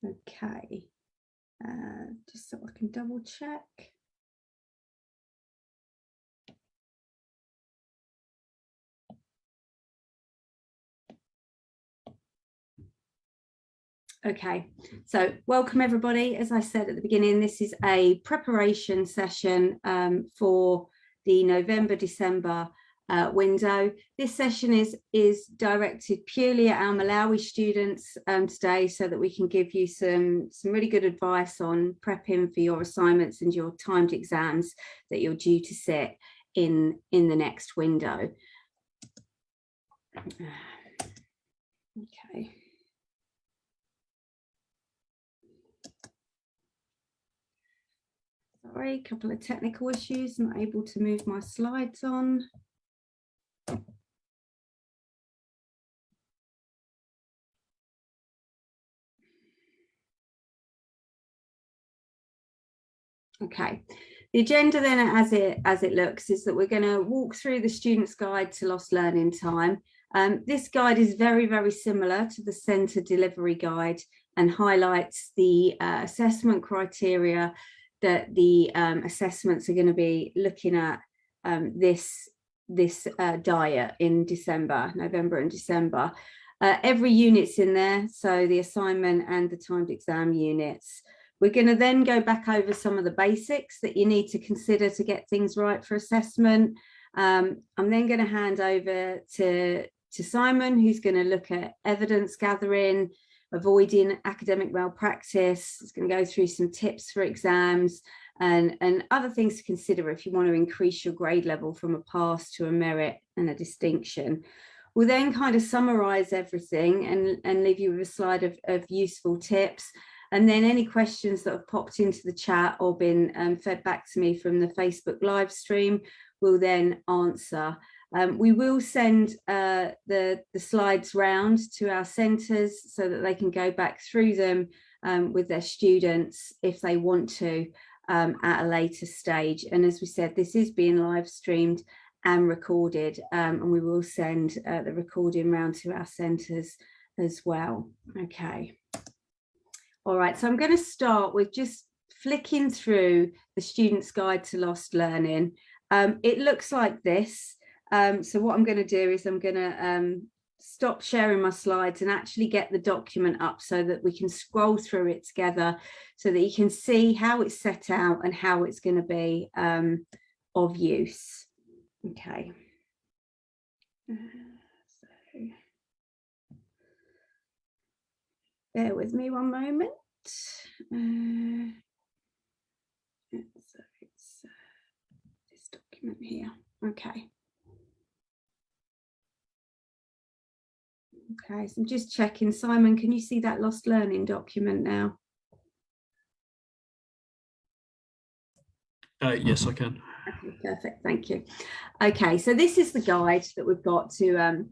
Okay, just so I can double check. Okay, so welcome everybody. As I said at the beginning, this is a preparation session for the November-December window. This session is directed purely at our Malawi students today, so that we can give you some really good advice on prepping for your assignments and your timed exams that you're due to sit in the next window. Okay. Sorry, a couple of technical issues, not able to move my slides on. Okay, the agenda then as it looks is that we're going to walk through the Student's Guide to Lost Learning Time. This guide is very, very similar to the Centre Delivery Guide and highlights the assessment criteria that the assessments are going to be looking at this diet in November and December. Every unit's in there, so the assignment and the timed exam units. We're going to then go back over some of the basics that you need to consider to get things right for assessment. I'm then going to hand over to Simon, who's going to look at evidence gathering, avoiding academic malpractice. It's going to go through some tips for exams and other things to consider if you want to increase your grade level from a pass to a merit and a distinction. We'll then kind of summarize everything and leave you with a slide of useful tips. And then any questions that have popped into the chat or been fed back to me from the Facebook live stream, we'll then answer. We will send the slides round to our centres so that they can go back through them with their students if they want to at a later stage. And as we said, this is being live streamed and recorded, and we will send the recording round to our centres as well. Okay. All right, so I'm going to start with just flicking through the Student's Guide to Lost Learning. It looks like this. So what I'm going to do is I'm going to stop sharing my slides and actually get the document up so that we can scroll through it together so that you can see how it's set out and how it's going to be of use. Okay. Bear with me one moment. So it's this document here. Okay. Okay, so I'm just checking. Simon, can you see that lost learning document now? Yes, I can. Okay, perfect. Thank you. Okay, so this is the guide that we've got to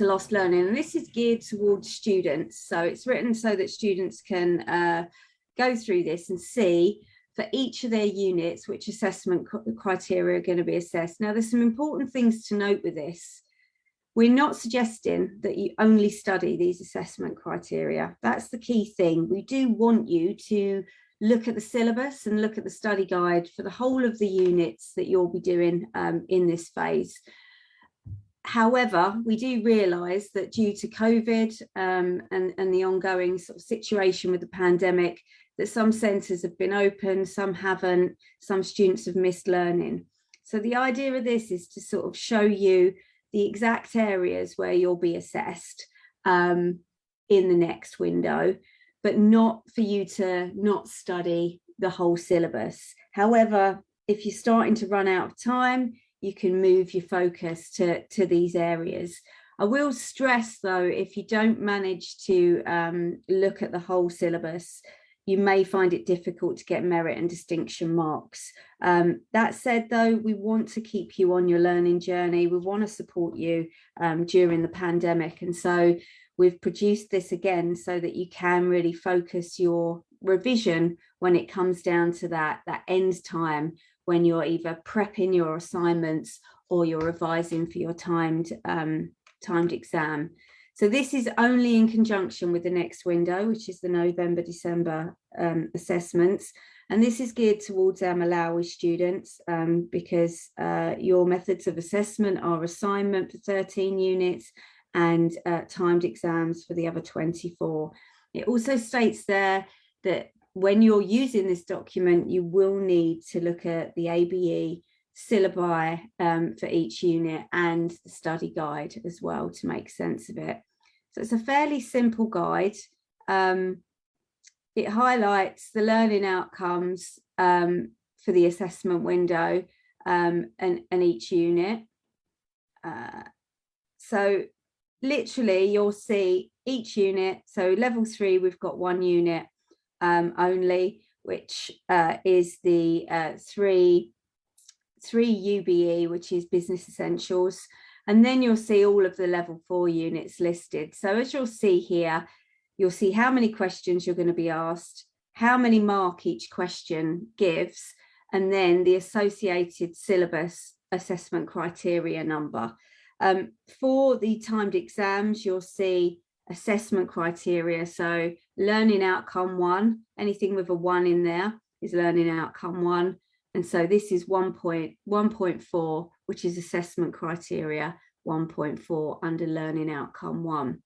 lost learning, and this is geared towards students. So it's written so that students can go through this and see for each of their units which assessment criteria are going to be assessed. Now, there's some important things to note with this. We're not suggesting that you only study these assessment criteria. That's the key thing. We do want you to look at the syllabus and look at the study guide for the whole of the units that you'll be doing in this phase. However, we do realise that due to COVID and the ongoing sort of situation with the pandemic, that some centres have been open, some haven't, some students have missed learning. So the idea of this is to sort of show you the exact areas where you'll be assessed in the next window, but not for you to not study the whole syllabus. However, if you're starting to run out of time, you can move your focus to these areas. I will stress though, if you don't manage to look at the whole syllabus, you may find it difficult to get merit and distinction marks. That said though, we want to keep you on your learning journey. We want to support you during the pandemic. And so we've produced this again so that you can really focus your revision when it comes down to that end time, when you're either prepping your assignments or you're revising for your timed exam. So this is only in conjunction with the next window, which is the November-December assessments. And this is geared towards our Malawi students because your methods of assessment are assignment for 13 units and timed exams for the other 24. It also states there that when you're using this document, you will need to look at the ABE syllabi for each unit and the study guide as well to make sense of it. So it's a fairly simple guide. It highlights the learning outcomes for the assessment window and each unit. So literally you'll see each unit. So level 3, we've got 1 unit only, which is the 3 UBE, which is business essentials. And then you'll see all of the level 4 units listed. So as you'll see here, you'll see how many questions you're going to be asked, how many mark each question gives, and then the associated syllabus assessment criteria number. For the timed exams, you'll see assessment criteria. So learning outcome 1, anything with a 1 in there is learning outcome 1. And so this is 1.4, which is assessment criteria 1.4 under learning outcome 1.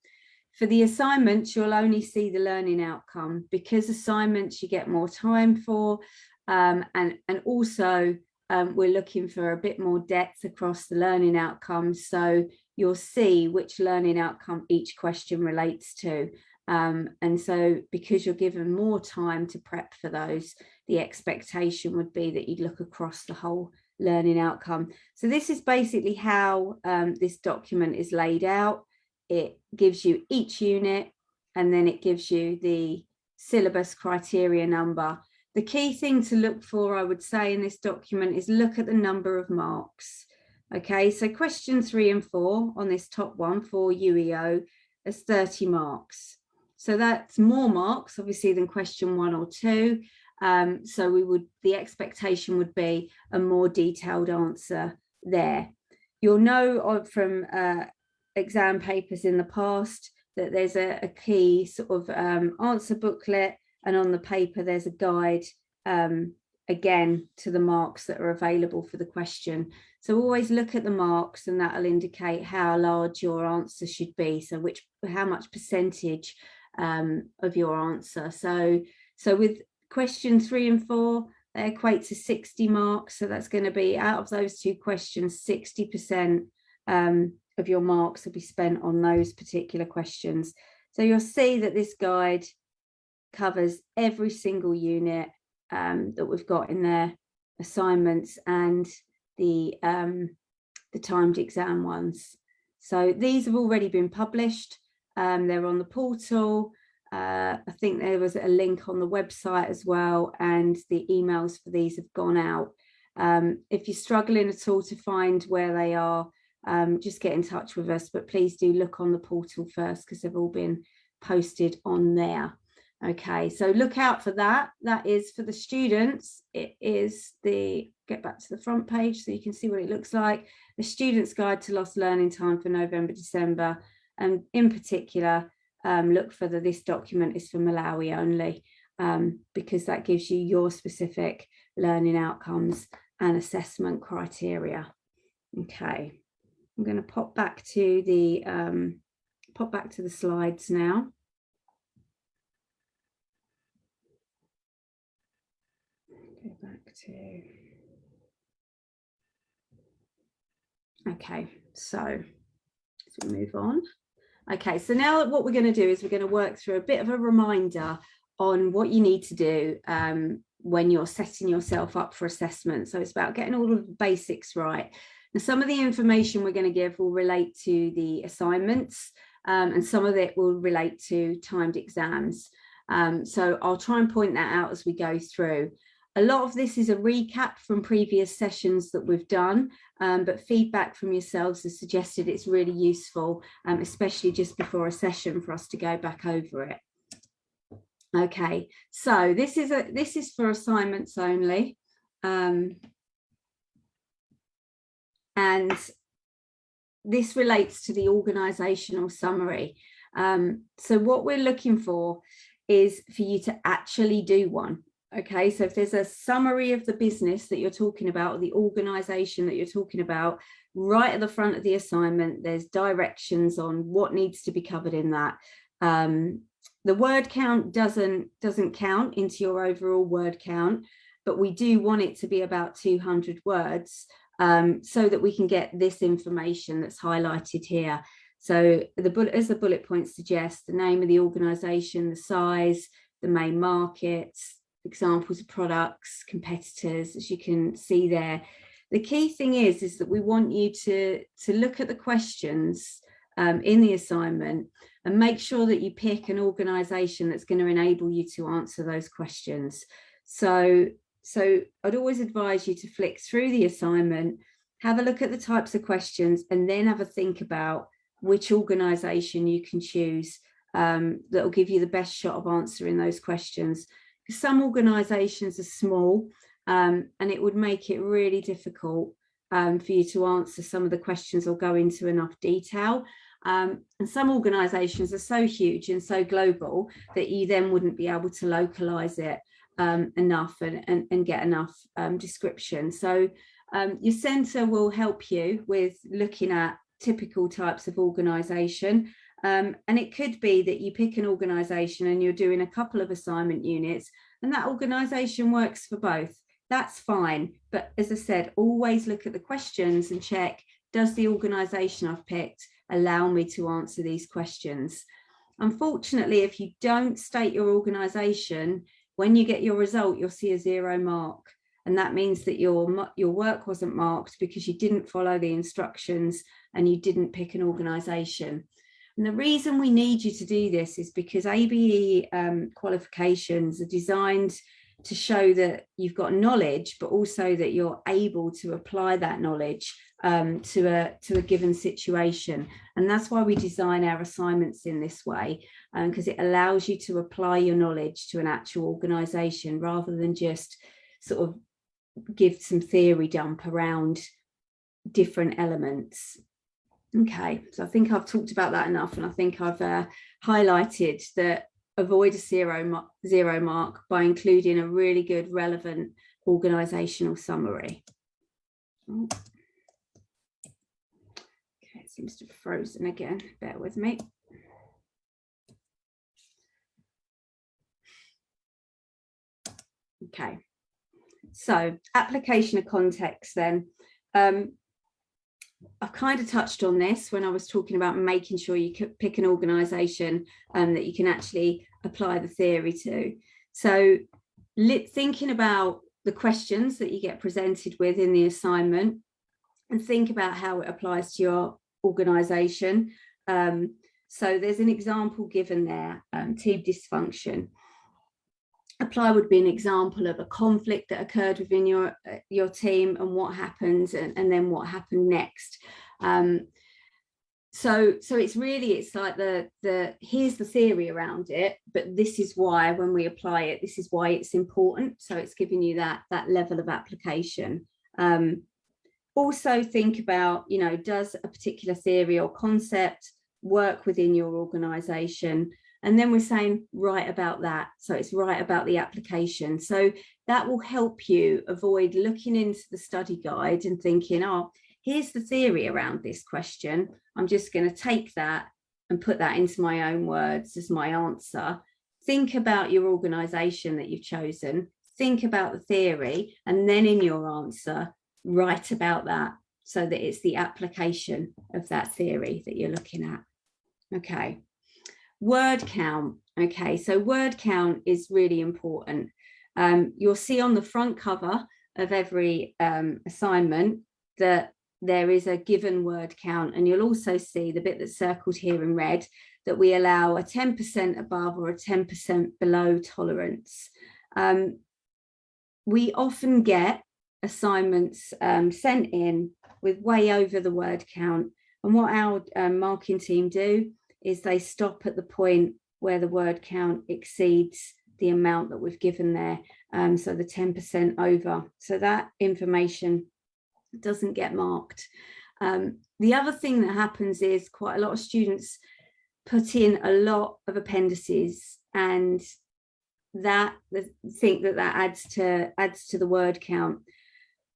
For the assignments, you'll only see the learning outcome because assignments you get more time for. And also we're looking for a bit more depth across the learning outcomes. So you'll see which learning outcome each question relates to. And so because you're given more time to prep for those, the expectation would be that you'd look across the whole learning outcome. So this is basically how this document is laid out. It gives you each unit, and then it gives you the syllabus criteria number. The key thing to look for, I would say, in this document is look at the number of marks. Okay, so question 3 and 4 on this top one for UEO is 30 marks. So that's more marks, obviously, than question 1 or 2. So the expectation would be a more detailed answer there. You'll know from exam papers in the past that there's a key sort of answer booklet, and on the paper there's a guide again to the marks that are available for the question. So always look at the marks, and that'll indicate how large your answer should be, so how much percentage of your answer. So with question 3 and 4, they equate to 60 marks. So that's going to be, out of those 2 questions, 60% of your marks will be spent on those particular questions. So you'll see that this guide covers every single unit that we've got in there, assignments and the timed exam ones. So these have already been published. They're on the portal. I think there was a link on the website as well, and the emails for these have gone out. If you're struggling at all to find where they are, just get in touch with us, but please do look on the portal first because they've all been posted on there. Okay, so look out for that. That is for the students. It is get back to the front page so you can see what it looks like. The Student's Guide to Lost Learning Time for November, December, and in particular, look for this document is for Malawi only, because that gives you your specific learning outcomes and assessment criteria. Okay, I'm going to pop back to the slides now. Go back to. Okay, so as we move on. Okay, so now what we're going to do is we're going to work through a bit of a reminder on what you need to do when you're setting yourself up for assessment. So it's about getting all of the basics right. And some of the information we're going to give will relate to the assignments, and some of it will relate to timed exams. So I'll try and point that out as we go through. A lot of this is a recap from previous sessions that we've done, but feedback from yourselves has suggested it's really useful, especially just before a session, for us to go back over it. Okay, so this is for assignments only, and this relates to the organisational summary. So what we're looking for is for you to actually do one. Okay, so if there's a summary of the business that you're talking about, or the organisation that you're talking about, right at the front of the assignment, there's directions on what needs to be covered in that. The word count doesn't count into your overall word count, but we do want it to be about 200 words so that we can get this information that's highlighted here. So as the bullet points suggest, the name of the organisation, the size, the main markets, examples of products, competitors, as you can see there. The key thing is that we want you to look at the questions in the assignment and make sure that you pick an organisation that's going to enable you to answer those questions. So I'd always advise you to flick through the assignment, have a look at the types of questions, and then have a think about which organisation you can choose that will give you the best shot of answering those questions. Some organisations are small and it would make it really difficult for you to answer some of the questions or go into enough detail. And some organisations are so huge and so global that you then wouldn't be able to localise it enough and get enough description. So your centre will help you with looking at typical types of organisation. And it could be that you pick an organisation and you're doing a couple of assignment units and that organisation works for both. That's fine. But as I said, always look at the questions and check, does the organisation I've picked allow me to answer these questions? Unfortunately, if you don't state your organisation, when you get your result, you'll see a 0 mark. And that means that your work wasn't marked because you didn't follow the instructions and you didn't pick an organisation. And the reason we need you to do this is because ABE qualifications are designed to show that you've got knowledge, but also that you're able to apply that knowledge to a given situation. And that's why we design our assignments in this way, because it allows you to apply your knowledge to an actual organisation rather than just sort of give some theory dump around different elements. Okay, so I think I've talked about that enough, and I think I've highlighted that avoid a 0 mark by including a really good relevant organisational summary. Oh. Okay, it seems to have frozen again, bear with me. Okay, so application of context then. I've kind of touched on this when I was talking about making sure you could pick an organisation that you can actually apply the theory to. So thinking about the questions that you get presented with in the assignment and think about how it applies to your organisation. So there's an example given there, team dysfunction. Apply would be an example of a conflict that occurred within your team and what happened and then what happened next. So it's like here's the theory around it, but this is why when we apply it, this is why it's important. So it's giving you that level of application. Also think about, does a particular theory or concept work within your organisation? And then we're saying, write about that. So it's write about the application. So that will help you avoid looking into the study guide and thinking, oh, here's the theory around this question. I'm just going to take that and put that into my own words as my answer. Think about your organisation that you've chosen. Think about the theory. And then in your answer, write about that so that it's the application of that theory that you're looking at. Okay. Word count. Okay, so word count is really important. You'll see on the front cover of every assignment that there is a given word count, and you'll also see the bit that's circled here in red that we allow a 10% above or a 10% below tolerance. We often get assignments sent in with way over the word count, and what our marking team do is they stop at the point where the word count exceeds the amount that we've given there, so the 10% over. So that information doesn't get marked. The other thing that happens is quite a lot of students put in a lot of appendices, and that think that adds to the word count.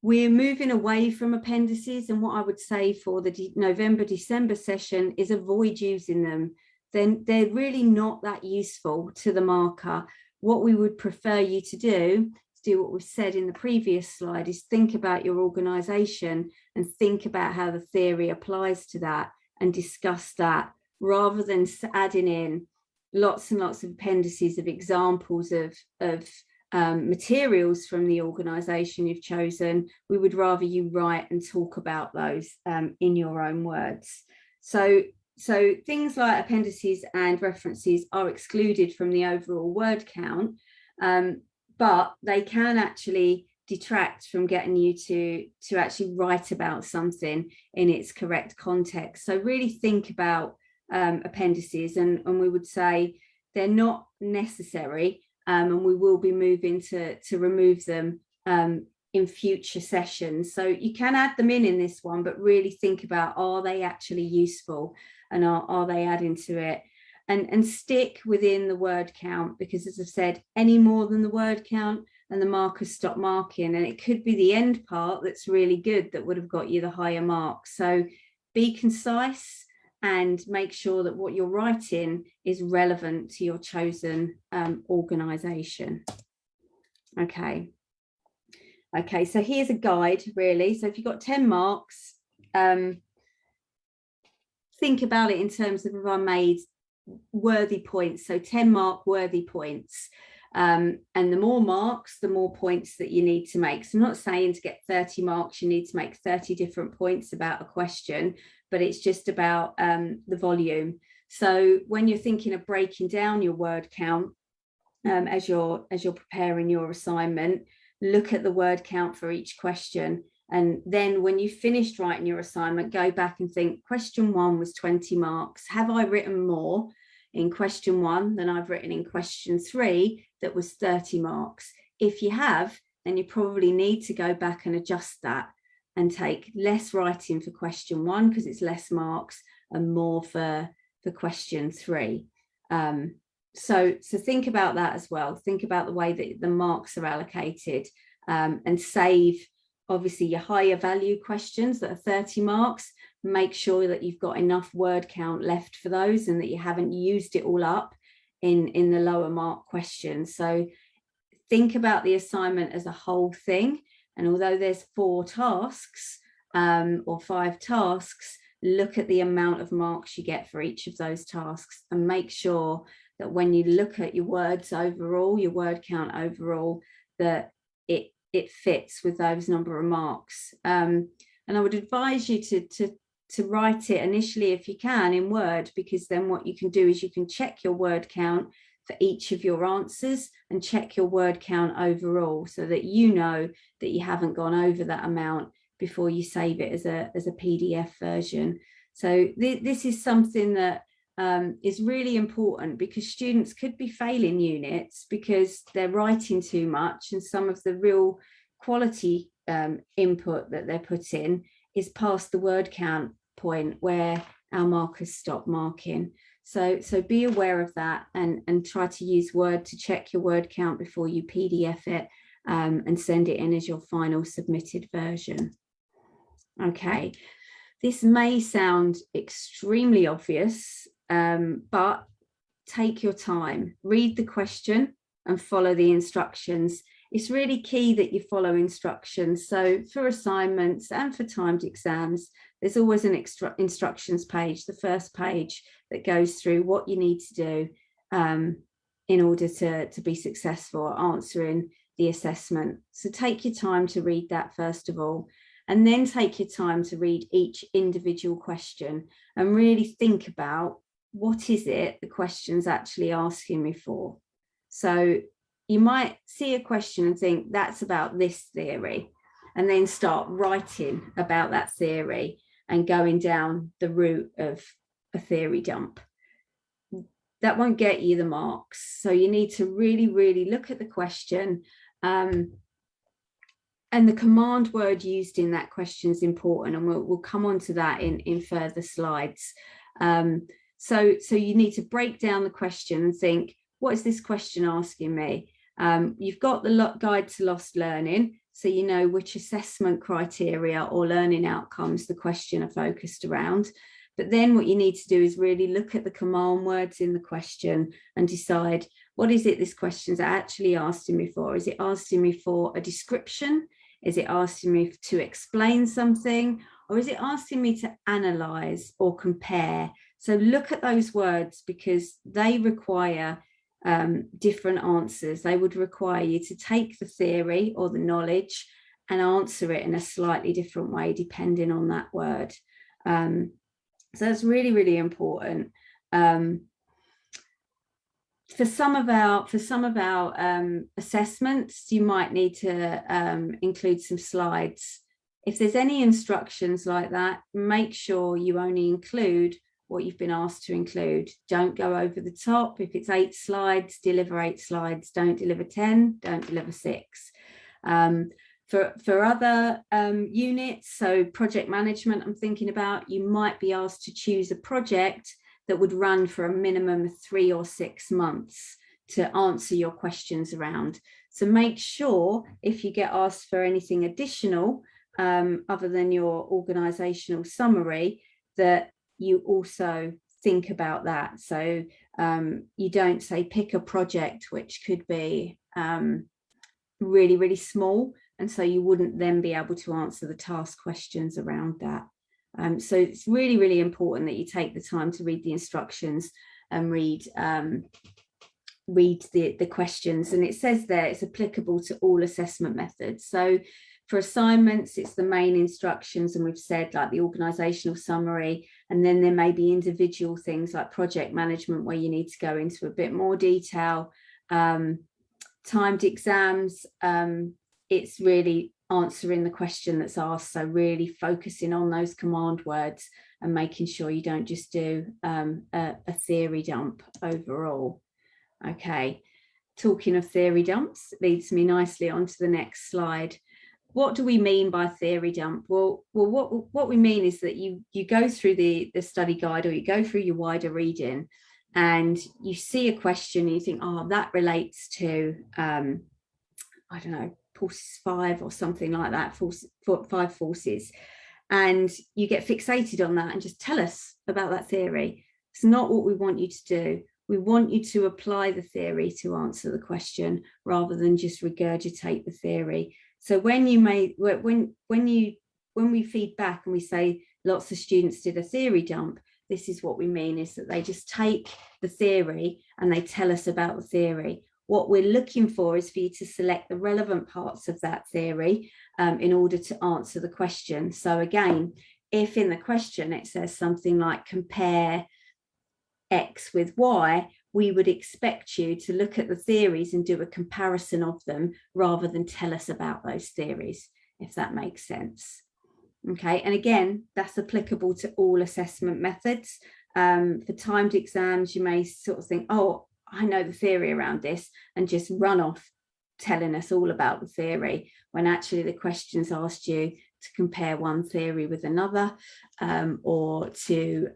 We're moving away from appendices, and what I would say for the November-December session is avoid using them. Then they're really not that useful to the marker. What we would prefer you to do what we've said in the previous slide, is think about your organisation and think about how the theory applies to that and discuss that, rather than adding in lots and lots of appendices of examples of materials from the organisation you've chosen. We would rather you write and talk about those in your own words. So things like appendices and references are excluded from the overall word count, but they can actually detract from getting you to actually write about something in its correct context. So really think about appendices, and we would say they're not necessary, and we will be moving to remove them in future sessions. So you can add them in this one, but really think about, are they actually useful, and are they adding to it? And stick within the word count, because as I've said, any more than the word count and the markers stop marking, and it could be the end part that's really good that would have got you the higher mark. So be concise and make sure that what you're writing is relevant to your chosen organisation. Okay, so here's a guide really. So if you've got 10 marks, think about it in terms of, if I made worthy points, so 10 mark worthy points, and the more marks, the more points that you need to make. So I'm not saying to get 30 marks you need to make 30 different points about a question, but it's just about the volume. So when you're thinking of breaking down your word count, as you're preparing your assignment, look at the word count for each question. And then when you've finished writing your assignment, go back and think, question 1 was 20 marks. Have I written more in question 1 than I've written in question 3 that was 30 marks? If you have, then you probably need to go back and adjust that and take less writing for question 1 because it's less marks, and more for question 3. So think about that as well. Think about the way that the marks are allocated, and save obviously your higher value questions that are 30 marks. Make sure that you've got enough word count left for those, and that you haven't used it all up in the lower mark questions. So think about the assignment as a whole thing. And although there's 4 tasks or 5 tasks, look at the amount of marks you get for each of those tasks, and make sure that when you look at your words overall, your word count overall, that it fits with those number of marks. And I would advise you to write it initially, if you can, in Word, because then what you can do is you can check your word count for each of your answers and check your word count overall, so that you know that you haven't gone over that amount before you save it as a PDF version. So this is something that is really important, because students could be failing units because they're writing too much, and some of the real quality input that they're putting is past the word count point where our markers stop marking. So be aware of that, and try to use Word to check your word count before you PDF it and send it in as your final submitted version. Okay, this may sound extremely obvious, but take your time, read the question and follow the instructions. It's really key that you follow instructions. So for assignments and for timed exams, there's always an instructions page, the first page, that goes through what you need to do in order to be successful at answering the assessment. So take your time to read that first of all, and then take your time to read each individual question and really think about, what is it the question's actually asking me for? So you might see a question and think that's about this theory, and then start writing about that theory and going down the route of a theory dump. That won't get you the marks. So you need to really, really look at the question, the command word used in that question is important, and we'll come on to that in further slides. So you need to break down the question and think, what is this question asking me? You've got the guide to lost learning, so you know which assessment criteria or learning outcomes the question are focused around. But then what you need to do is really look at the command words in the question and decide, what is it this question's actually asking me for? Is it asking me for a description? Is it asking me to explain something? Or is it asking me to analyze or compare? So look at those words, because they require different answers. They would require you to take the theory or the knowledge and answer it in a slightly different way depending on that word. So that's really, really important. For some of our assessments, you might need to include some slides. If there's any instructions like that, make sure you only include what you've been asked to include. Don't go over the top. If it's 8 slides, deliver 8 slides. Don't deliver 10, don't deliver 6. For other units, so project management, I'm thinking about, you might be asked to choose a project that would run for a minimum of 3 or 6 months to answer your questions around. So make sure if you get asked for anything additional other than your organisational summary, that you also think about that. So you don't say pick a project which could be really, really small, and so you wouldn't then be able to answer the task questions around that. So it's really, really important that you take the time to read the instructions and read the questions. And it says there it's applicable to all assessment methods. So for assignments, it's the main instructions, and we've said like the organisational summary, and then there may be individual things like project management where you need to go into a bit more detail. Timed exams, it's really answering the question that's asked, so really focusing on those command words and making sure you don't just do a theory dump overall. Okay, talking of theory dumps leads me nicely onto the next slide. What do we mean by theory dump? Well, what we mean is that you go through the study guide, or you go through your wider reading, and you see a question and you think, oh, that relates to I don't know, forces 5 or something like that, 5 forces, and you get fixated on that and just tell us about that theory. It's not what we want you to do. We want you to apply the theory to answer the question rather than just regurgitate the theory. So when we feed back and we say lots of students did a theory dump, this is what we mean, is that they just take the theory and they tell us about the theory. What we're looking for is for you to select the relevant parts of that theory in order to answer the question. So again, if in the question it says something like compare X with Y, we would expect you to look at the theories and do a comparison of them rather than tell us about those theories, if that makes sense. Okay, and again, that's applicable to all assessment methods. For timed exams, you may sort of think, oh, I know the theory around this, and just run off telling us all about the theory, when actually the questions asked you to compare one theory with another, or to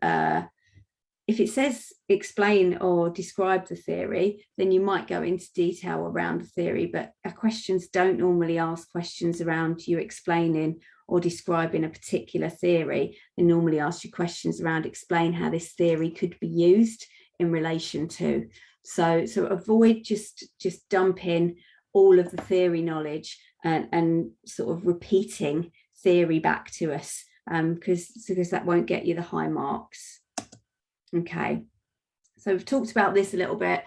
if it says explain or describe the theory, then you might go into detail around the theory, but our questions don't normally ask questions around you explaining or describing a particular theory. They normally ask you questions around explain how this theory could be used in relation to. So avoid just dumping all of the theory knowledge and sort of repeating theory back to us, because that won't get you the high marks. Okay, so we've talked about this a little bit,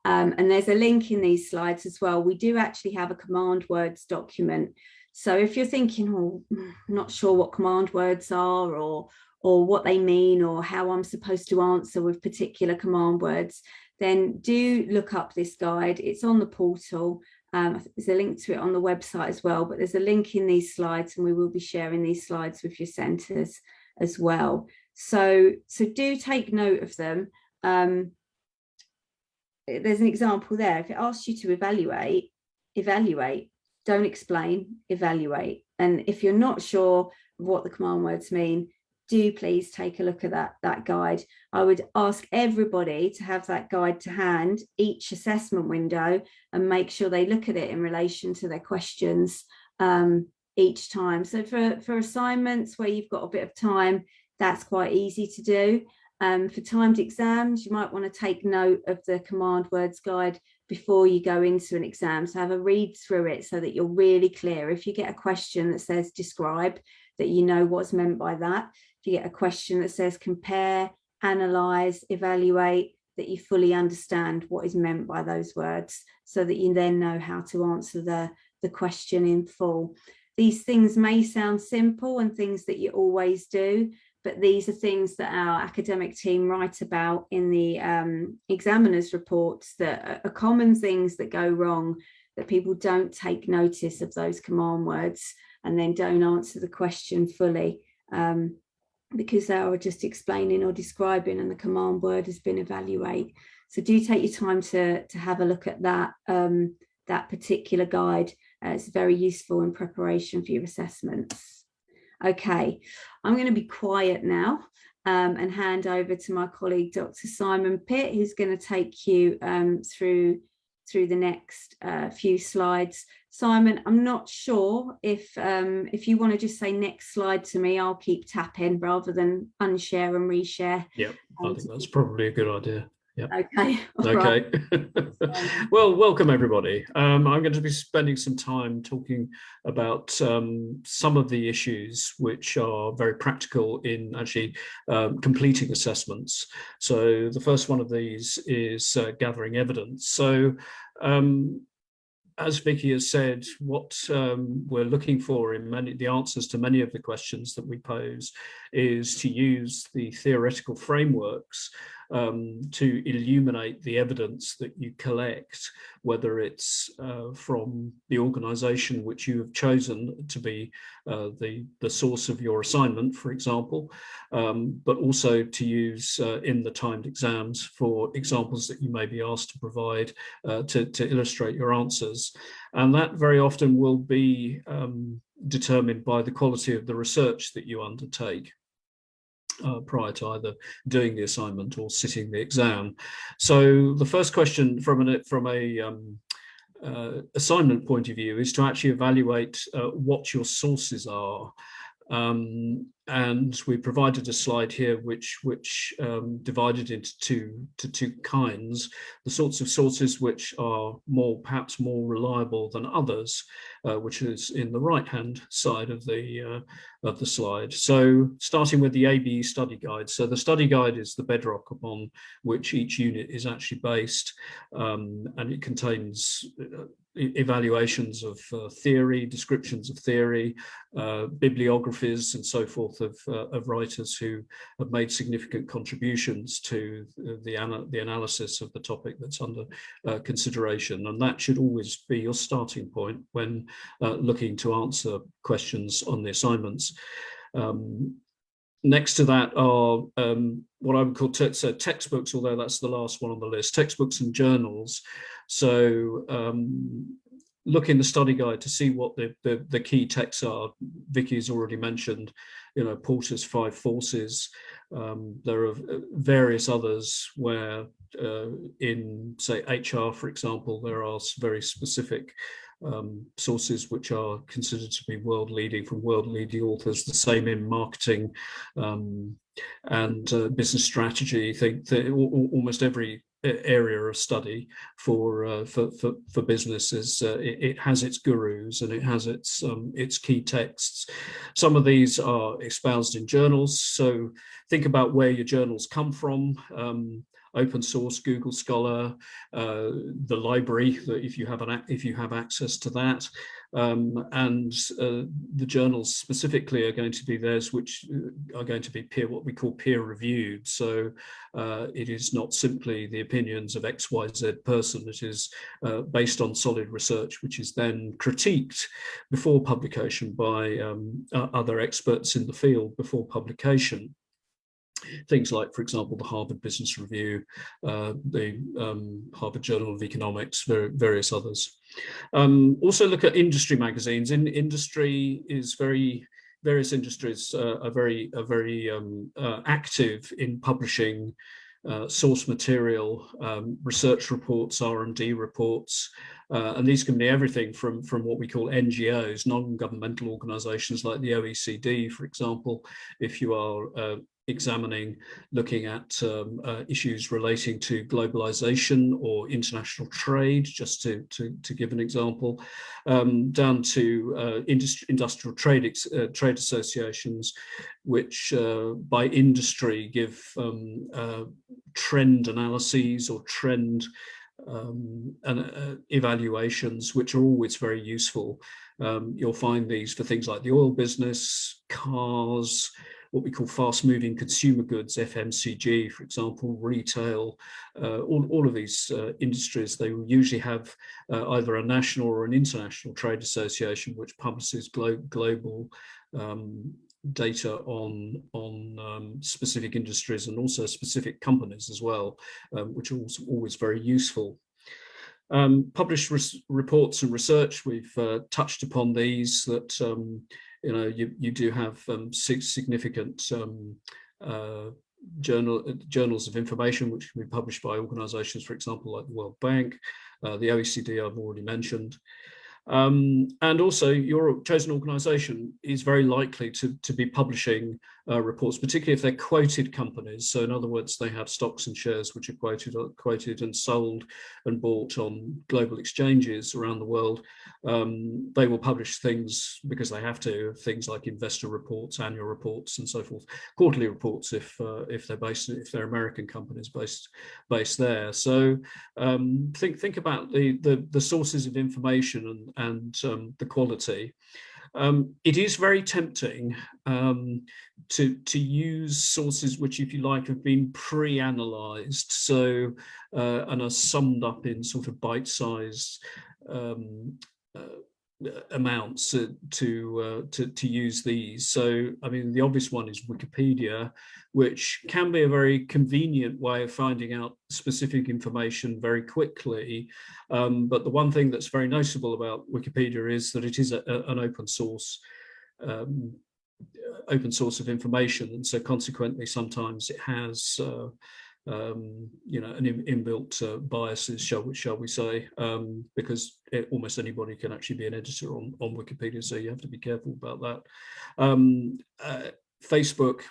and there's a link in these slides as well. We do actually have a command words document. So if you're thinking, oh, I'm not sure what command words are, or what they mean, or how I'm supposed to answer with particular command words, then do look up this guide. It's on the portal. I think there's a link to it on the website as well, but there's a link in these slides, and we will be sharing these slides with your centres as well. So do take note of them. There's an example there. If it asks you to evaluate, don't explain, evaluate. And if you're not sure what the command words mean, do please take a look at that guide. I would ask everybody to have that guide to hand each assessment window and make sure they look at it in relation to their questions each time. So for assignments where you've got a bit of time, that's quite easy to do. For timed exams, you might want to take note of the command words guide before you go into an exam. So have a read through it so that you're really clear. If you get a question that says describe, that you know what's meant by that. If you get a question that says compare, analyze, evaluate, that you fully understand what is meant by those words so that you then know how to answer the question in full. These things may sound simple and things that you always do, but these are things that our academic team write about in the examiners' reports that are common things that go wrong, that people don't take notice of those command words and then don't answer the question fully because they are just explaining or describing and the command word has been evaluate. So do take your time to have a look at that, that particular guide. It's very useful in preparation for your assessments. Okay, I'm going to be quiet now and hand over to my colleague, Dr. Simon Pitt, who's going to take you through the next few slides. Simon, I'm not sure if you want to just say next slide to me, I'll keep tapping rather than unshare and reshare. Yep, I think that's probably a good idea. Yep. Okay. Okay. Well, welcome everybody. I'm going to be spending some time talking about some of the issues which are very practical in actually completing assessments. So the first one of these is gathering evidence. So as Vicky has said, what we're looking for in the answers to many of the questions that we pose is to use the theoretical frameworks to illuminate the evidence that you collect, whether it's from the organisation which you have chosen to be the source of your assignment, for example, but also to use in the timed exams for examples that you may be asked to provide to illustrate your answers. And that very often will be determined by the quality of the research that you undertake. Prior to either doing the assignment or sitting the exam. So the first question from a assignment point of view is to actually evaluate what your sources are. And we provided a slide here which divided into two kinds: the sorts of sources which are perhaps more reliable than others, which is in the right-hand side of the slide. So starting with the ABE study guide. So the study guide is the bedrock upon which each unit is actually based, and it contains evaluations of theory, descriptions of theory, bibliographies and so forth of writers who have made significant contributions to the analysis of the topic that's under consideration. And that should always be your starting point when looking to answer questions on the assignments. Next to that are what I would call textbooks, although that's the last one on the list, textbooks and journals. So look in the study guide to see what the key texts are. Vicky's already mentioned, Porter's 5 Forces. There are various others where in, say, HR, for example, there are very specific sources which are considered to be world-leading from world-leading authors. The same in marketing and business strategy. I think that almost every area of study for business is it has its gurus and it has its key texts. Some of these are espoused in journals, so think about where your journals come from. Open source, Google Scholar, the library, if you have access to that, and the journals specifically are going to be theirs, which are going to be what we call peer reviewed. So it is not simply the opinions of XYZ person. It is based on solid research, which is then critiqued before publication by other experts in the field before publication. Things like, for example, the Harvard Business Review, the Harvard Journal of Economics, various others. Also look at industry magazines. Industry is various industries are very active in publishing source material, research reports, R&D reports, and these can be everything from what we call NGOs, non-governmental organizations like the OECD, for example, if you are looking at issues relating to globalization or international trade, just to give an example, down to industrial trade associations, which by industry give trend analyses or trend evaluations, which are always very useful. You'll find these for things like the oil business, cars, what we call fast-moving consumer goods, FMCG, for example, retail, all of these industries. They will usually have either a national or an international trade association which publishes global data on specific industries and also specific companies as well, which are also always very useful. Published reports and research, we've touched upon these, that you do have significant journals of information which can be published by organizations, for example, like the World Bank, the OECD I've already mentioned. And also your chosen organization is very likely to be publishing reports, particularly if they're quoted companies. So in other words, they have stocks and shares which are quoted and sold and bought on global exchanges around the world. They will publish things because they have to, things like investor reports, annual reports, and so forth, quarterly reports if they're American companies based there. So think about the sources of information and the quality. It is very tempting to use sources which, if you like, have been pre-analysed, so and are summed up in sort of bite-sized amounts to use these. So, I mean, the obvious one is Wikipedia, which can be a very convenient way of finding out specific information very quickly. But the one thing that's very noticeable about Wikipedia is that it is an open source of information, and so consequently sometimes it has an inbuilt biases, shall we say, because almost anybody can actually be an editor on Wikipedia, so you have to be careful about that. Facebook,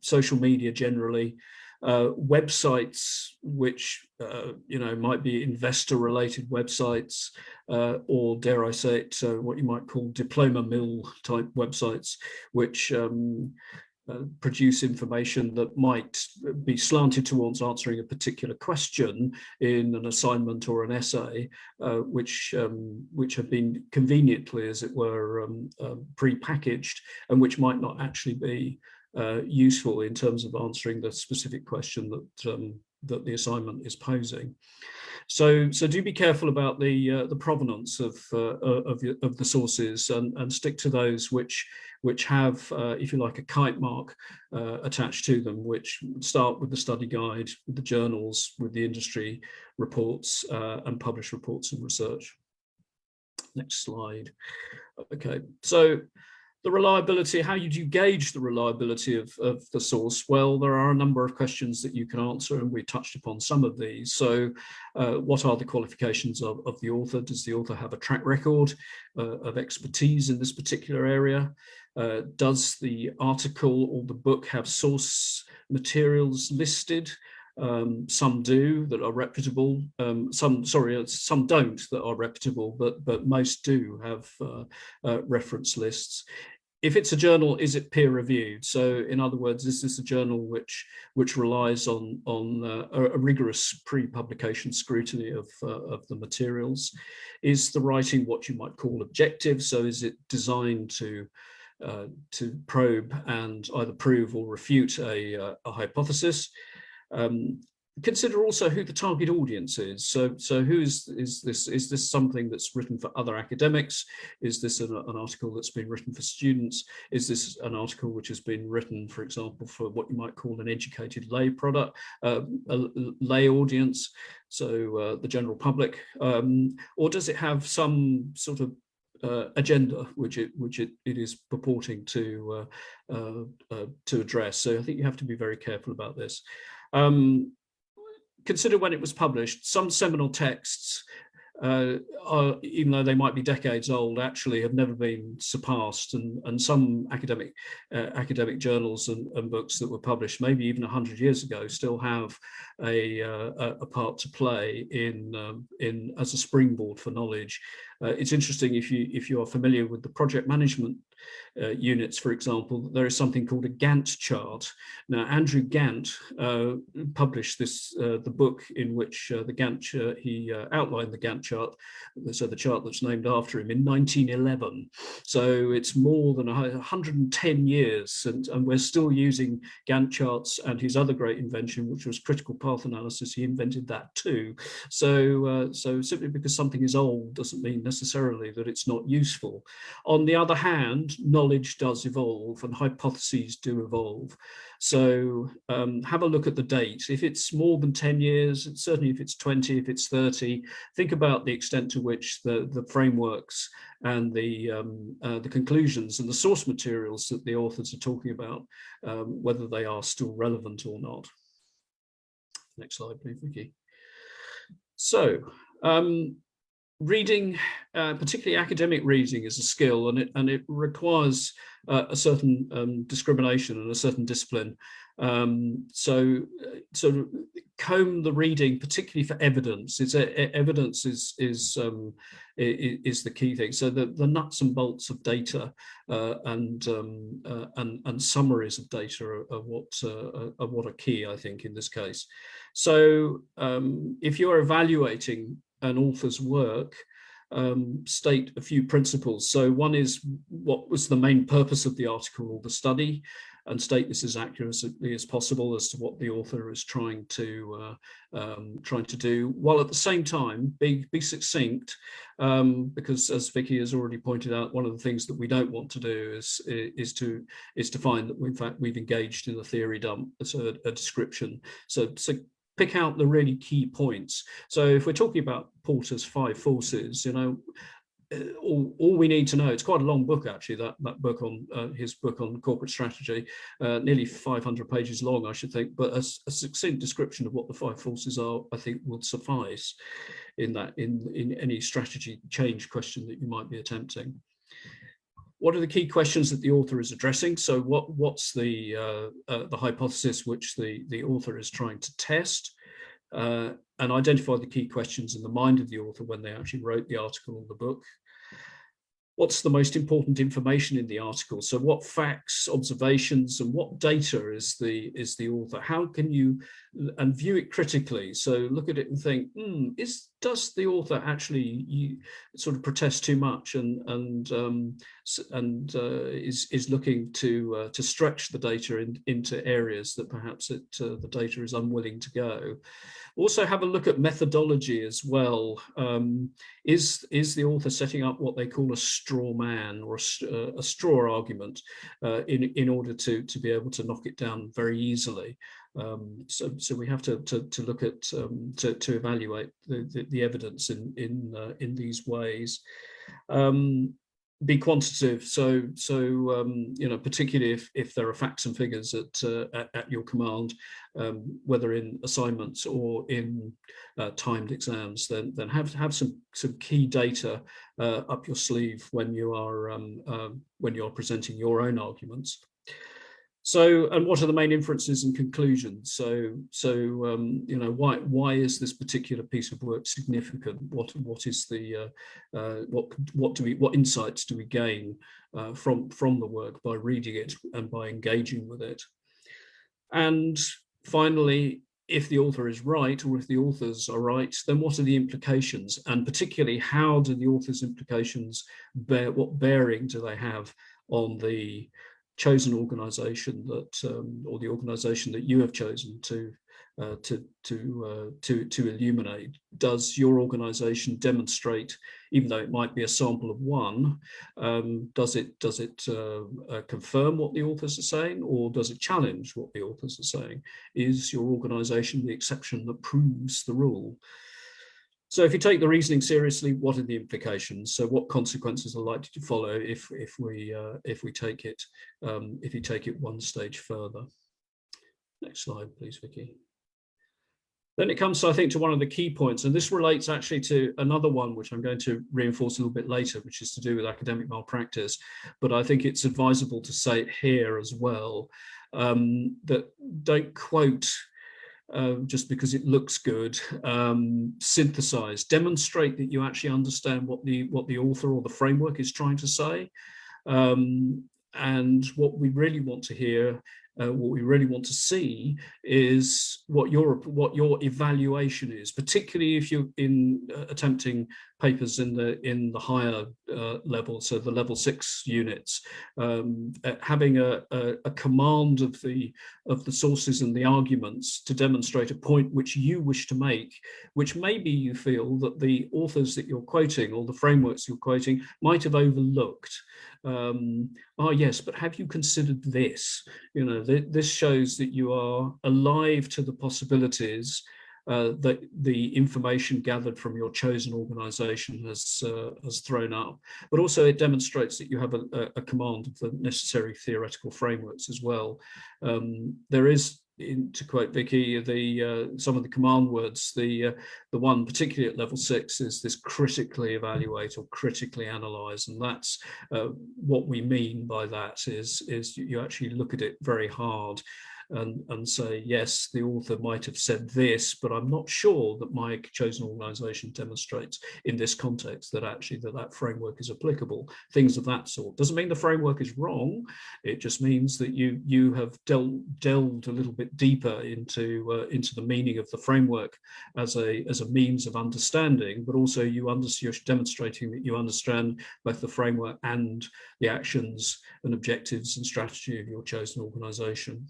social media generally, websites which might be investor-related websites, or dare I say it, what you might call diploma mill type websites, which produce information that might be slanted towards answering a particular question in an assignment or an essay, which have been conveniently, as it were, pre-packaged, and which might not actually be useful in terms of answering the specific question that the assignment is posing. So do be careful about the provenance of the sources, and stick to those which have, if you like, a kite mark attached to them, which start with the study guide, with the journals, with the industry reports, and published reports and research. Next slide. Okay, so the reliability, how do you gauge the reliability of the source? Well, there are a number of questions that you can answer, and we touched upon some of these. So what are the qualifications of the author? Does the author have a track record of expertise in this particular area? Does the article or the book have source materials listed? Some do, that are reputable. Some don't, that are reputable, but most do have reference lists. If it's a journal, is it peer reviewed? So in other words, is this a journal which relies on a rigorous pre-publication scrutiny of the materials? Is the writing what you might call objective? So is it designed to probe and either prove or refute a hypothesis? consider also who the target audience is. So who is this? Is this something that's written for other academics? Is this an article that's been written for students? Is this an article which has been written, for example, for what you might call an educated lay product, a lay audience, so the general public, or does it have some sort of agenda which it is purporting to address? So I think you have to be very careful about this. Consider when it was published. Some seminal texts, even though they might be decades old, actually have never been surpassed, and some academic journals and books that were published maybe even 100 years ago still have a part to play in as a springboard for knowledge. It's interesting, if you are familiar with the project management units, for example, there is something called a Gantt chart. Now, Andrew Gantt published the book in which he outlined the Gantt chart, so the chart that's named after him, in 1911. So it's more than 110 years, and we're still using Gantt charts. And his other great invention, which was critical path analysis, he invented that too. So simply because something is old doesn't mean necessarily that it's not useful. On the other hand, knowledge does evolve and hypotheses do evolve. So have a look at the date. If it's more than 10 years, certainly if it's 20, if it's 30, think about the extent to which the frameworks and the conclusions and the source materials that the authors are talking about, whether they are still relevant or not. Next slide, please, Vicky. So, reading, particularly academic reading, is a skill, and it requires a certain discrimination and a certain discipline. So comb the reading, particularly for evidence. Evidence is the key thing. So the nuts and bolts of data and summaries of data are what are key, I think, in this case. So if you're evaluating an author's work, state a few principles. So one is, what was the main purpose of the article or the study, and state this as accurately as possible as to what the author is trying to do, while at the same time be succinct, because, as Vicky has already pointed out, one of the things that we don't want to do is to find that in fact we've engaged in a theory dump, so a description. So pick out the really key points. So if we're talking about Porter's 5 forces, all we need to know, it's quite a long book actually, that book on his book on corporate strategy, nearly 500 pages long, I should think, but a succinct description of what the 5 forces are, I think, would suffice in any strategy change question that you might be attempting. What are the key questions that the author is addressing? So what's the hypothesis which the author is trying to test? And identify the key questions in the mind of the author when they actually wrote the article or the book. What's the most important information in the article? So what facts, observations, and what data is the author? How can you, and view it critically? So look at it and think, does the author actually sort of protest too much and is looking to stretch the data into areas that perhaps the data is unwilling to go? Also have a look at methodology as well. Is the author setting up what they call a straw man or a straw argument in order to be able to knock it down very easily? So we have to look at to evaluate the evidence in these ways. Be quantitative, so particularly if there are facts and figures at your command, whether in assignments or in timed exams, then have some key data up your sleeve when you are presenting your own arguments. So, and what are the main inferences and conclusions? So why is this particular piece of work significant? What is the what insights do we gain from the work by reading it and by engaging with it? And finally, if the author is right, or if the authors are right, then what are the implications? And particularly, how do the author's implications what bearing do they have on the chosen organisation that, or the organisation that you have chosen to to illuminate. Does your organisation demonstrate, even though it might be a sample of one, does it confirm what the authors are saying, or does it challenge what the authors are saying? Is your organisation the exception that proves the rule? So if you take the reasoning seriously, what are the implications? So what consequences are likely to follow if we take it one stage further? Next slide, please, Vicky. Then it comes, I think, to one of the key points, and this relates actually to another one, which I'm going to reinforce a little bit later, which is to do with academic malpractice. But I think it's advisable to say it here as well, that don't quote just because it looks good. Synthesize, demonstrate that you actually understand what the author or the framework is trying to say. And what we really want to hear, what we really want to see, is what your evaluation is, particularly if you're attempting papers in the higher level, so the level 6 units, having a command of the sources and the arguments to demonstrate a point which you wish to make, which maybe you feel that the authors that you're quoting or the frameworks you're quoting might have overlooked. Yes, but have you considered this? You know, this shows that you are alive to the possibilities that the information gathered from your chosen organisation has thrown up, but also it demonstrates that you have a command of the necessary theoretical frameworks as well. There is, to quote Vicky, some of the command words, the one particularly at level 6 is this critically evaluate or critically analyze, and that's what we mean by that is you actually look at it very hard and say, yes, the author might have said this, but I'm not sure that my chosen organisation demonstrates in this context that actually that framework is applicable. Things of that sort. Doesn't mean the framework is wrong. It just means that you have delved a little bit deeper into the meaning of the framework as a means of understanding, but also you're demonstrating that you understand both the framework and the actions and objectives and strategy of your chosen organisation.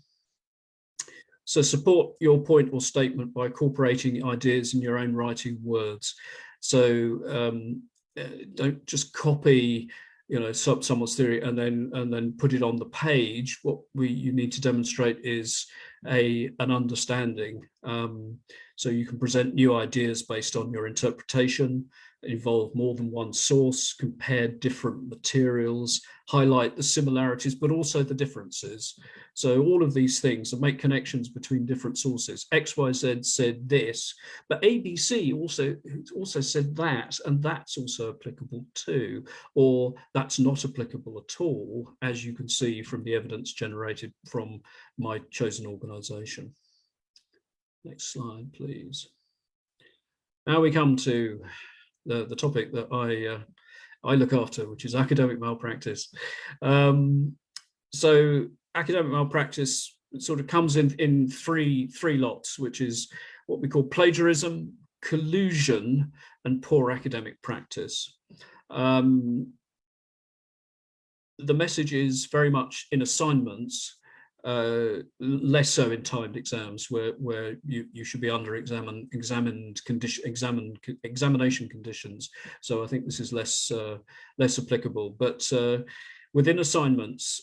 So support your point or statement by incorporating ideas in your own writing words. So don't just copy, you know, someone's theory and then put it on the page. What you need to demonstrate is an understanding. So you can present new ideas based on your interpretation, involve more than one source, compare different materials, highlight the similarities, but also the differences. So all of these things, and make connections between different sources. XYZ said this, but ABC also said that, and that's also applicable too, or that's not applicable at all, as you can see from the evidence generated from my chosen organisation. Next slide, please. Now we come to the topic that I look after, which is academic malpractice. So academic malpractice sort of comes in three lots, which is what we call plagiarism, collusion, and poor academic practice. The message is very much in assignments, less so in timed exams, where you should be under examination conditions. So I think this is less applicable. But within assignments,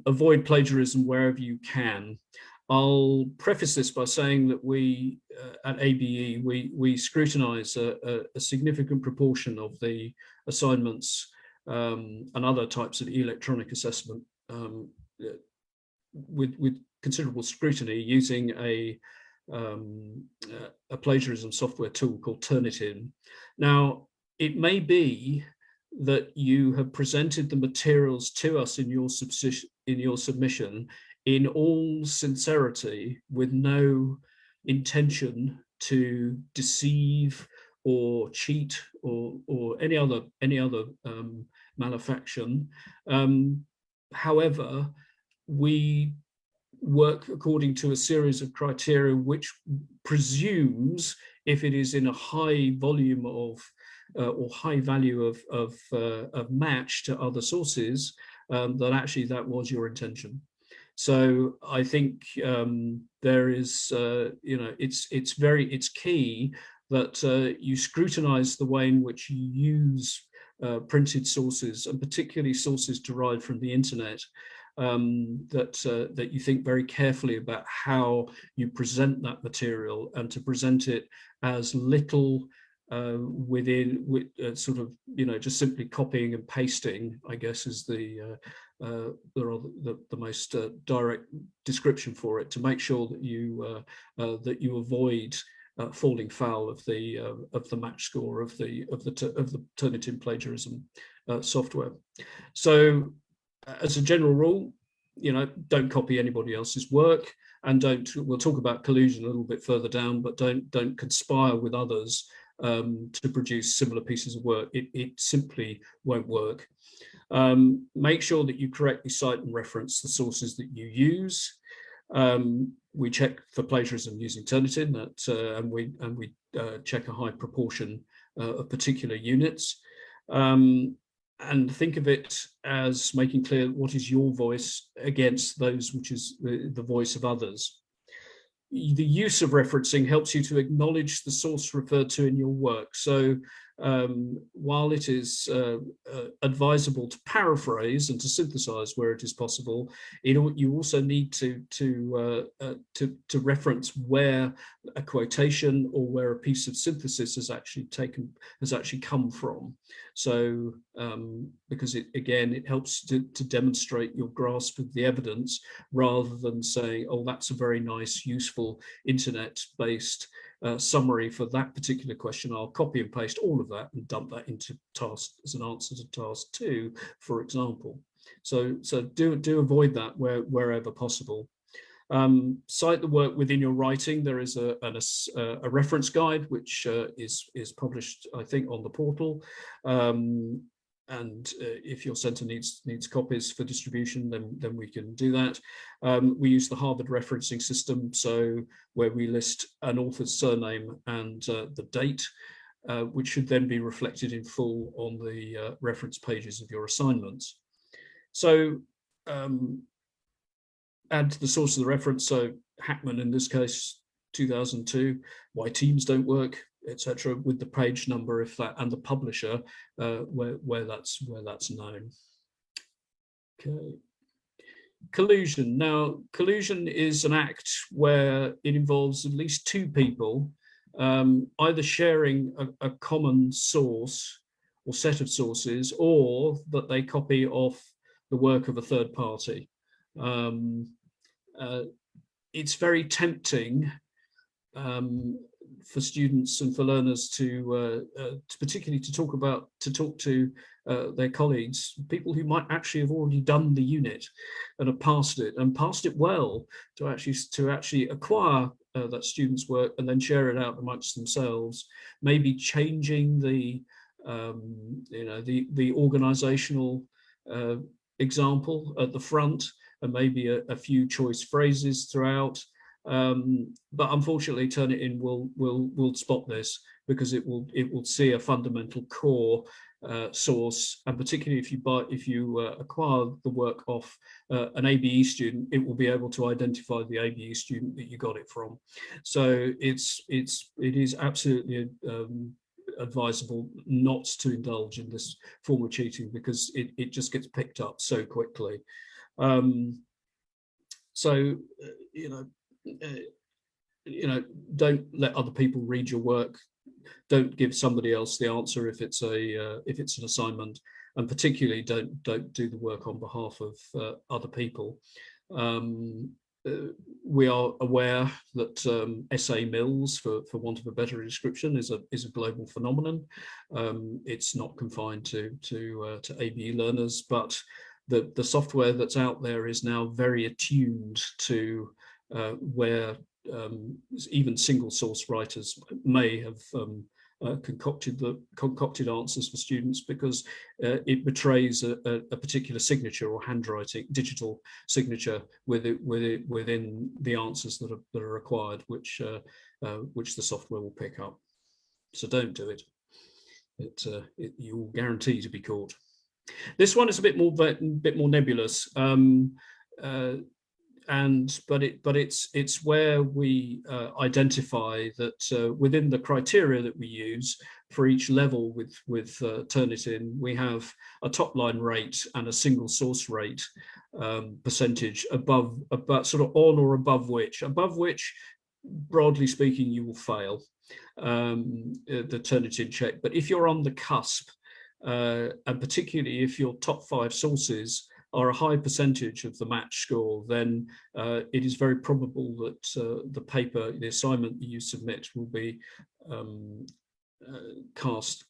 avoid plagiarism wherever you can. I'll preface this by saying that we at ABE we scrutinise a significant proportion of the assignments and other types of electronic assessment with considerable scrutiny, using a plagiarism software tool called Turnitin. Now, it may be that you have presented the materials to us in your submission in all sincerity, with no intention to deceive or cheat or any other malefaction. However, we work according to a series of criteria which presumes, if it is in a high volume of or high value of match to other sources, that actually that was your intention. So I think there is, it's key that you scrutinize the way in which you use printed sources, and particularly sources derived from the internet, that you think very carefully about how you present that material, and to present it as little sort of, just simply copying and pasting, I guess, is the most direct description for it, to make sure that you avoid falling foul of the match score of the Turnitin plagiarism software. So, as a general rule, don't copy anybody else's work, and we'll talk about collusion a little bit further down, but don't conspire with others to produce similar pieces of work. It simply won't work. Make sure that you correctly cite and reference the sources that you use. We check for plagiarism using Turnitin, and we check a high proportion of particular units. And think of it as making clear what is your voice against those which is the voice of others. The use of referencing helps you to acknowledge the source referred to in your work. So while it is advisable to paraphrase and to synthesize where it is possible, you also need to reference where a quotation or where a piece of synthesis has actually come from. So because it helps to demonstrate your grasp of the evidence, rather than saying, oh, that's a very nice, useful internet-based summary for that particular question. I'll copy and paste all of that and dump that into task as an answer to task 2, for example. So do avoid that wherever possible. Cite the work within your writing. There is a reference guide which is published, I think, on the portal. And if your centre needs copies for distribution, then we can do that. We use the Harvard referencing system, so where we list an author's surname and the date, which should then be reflected in full on the reference pages of your assignments. So add the source of the reference. So Hackman, in this case, 2002, why teams don't work, etc., with the page number, if that, and the publisher where that's known. Okay. Collusion. Now, collusion is an act where it involves at least 2 people either sharing a common source or set of sources, or that they copy off the work of a third party. It's very tempting for students and for learners to particularly to talk to their colleagues, people who might actually have already done the unit and have passed it well, to actually acquire that student's work and then share it out amongst themselves, maybe changing the organizational example at the front, and maybe a few choice phrases throughout. But unfortunately, Turnitin will spot this, because it will see a fundamental core source, and particularly if you acquire the work off an ABE student, it will be able to identify the ABE student that you got it from. So it is absolutely advisable not to indulge in this form of cheating, because it just gets picked up so quickly. Don't let other people read your work. Don't give somebody else the answer if it's an assignment, and particularly don't do the work on behalf of other people. We are aware that essay mills, for want of a better description, is a global phenomenon. It's not confined to ABE learners, but the software that's out there is now very attuned to where even single source writers may have concocted answers for students, because it betrays a particular signature or handwriting, digital signature within the answers that are required, which the software will pick up. So don't do it. You will guarantee to be caught. This one is a bit more nebulous. it's where we identify that within the criteria that we use for each level with Turnitin, we have a top line rate and a single source rate percentage above sort of on or above which broadly speaking you will fail the Turnitin check. But if you're on the cusp, and particularly if your top 5 sources are a high percentage of the match score, then it is very probable that the paper, the assignment that you submit, will be cast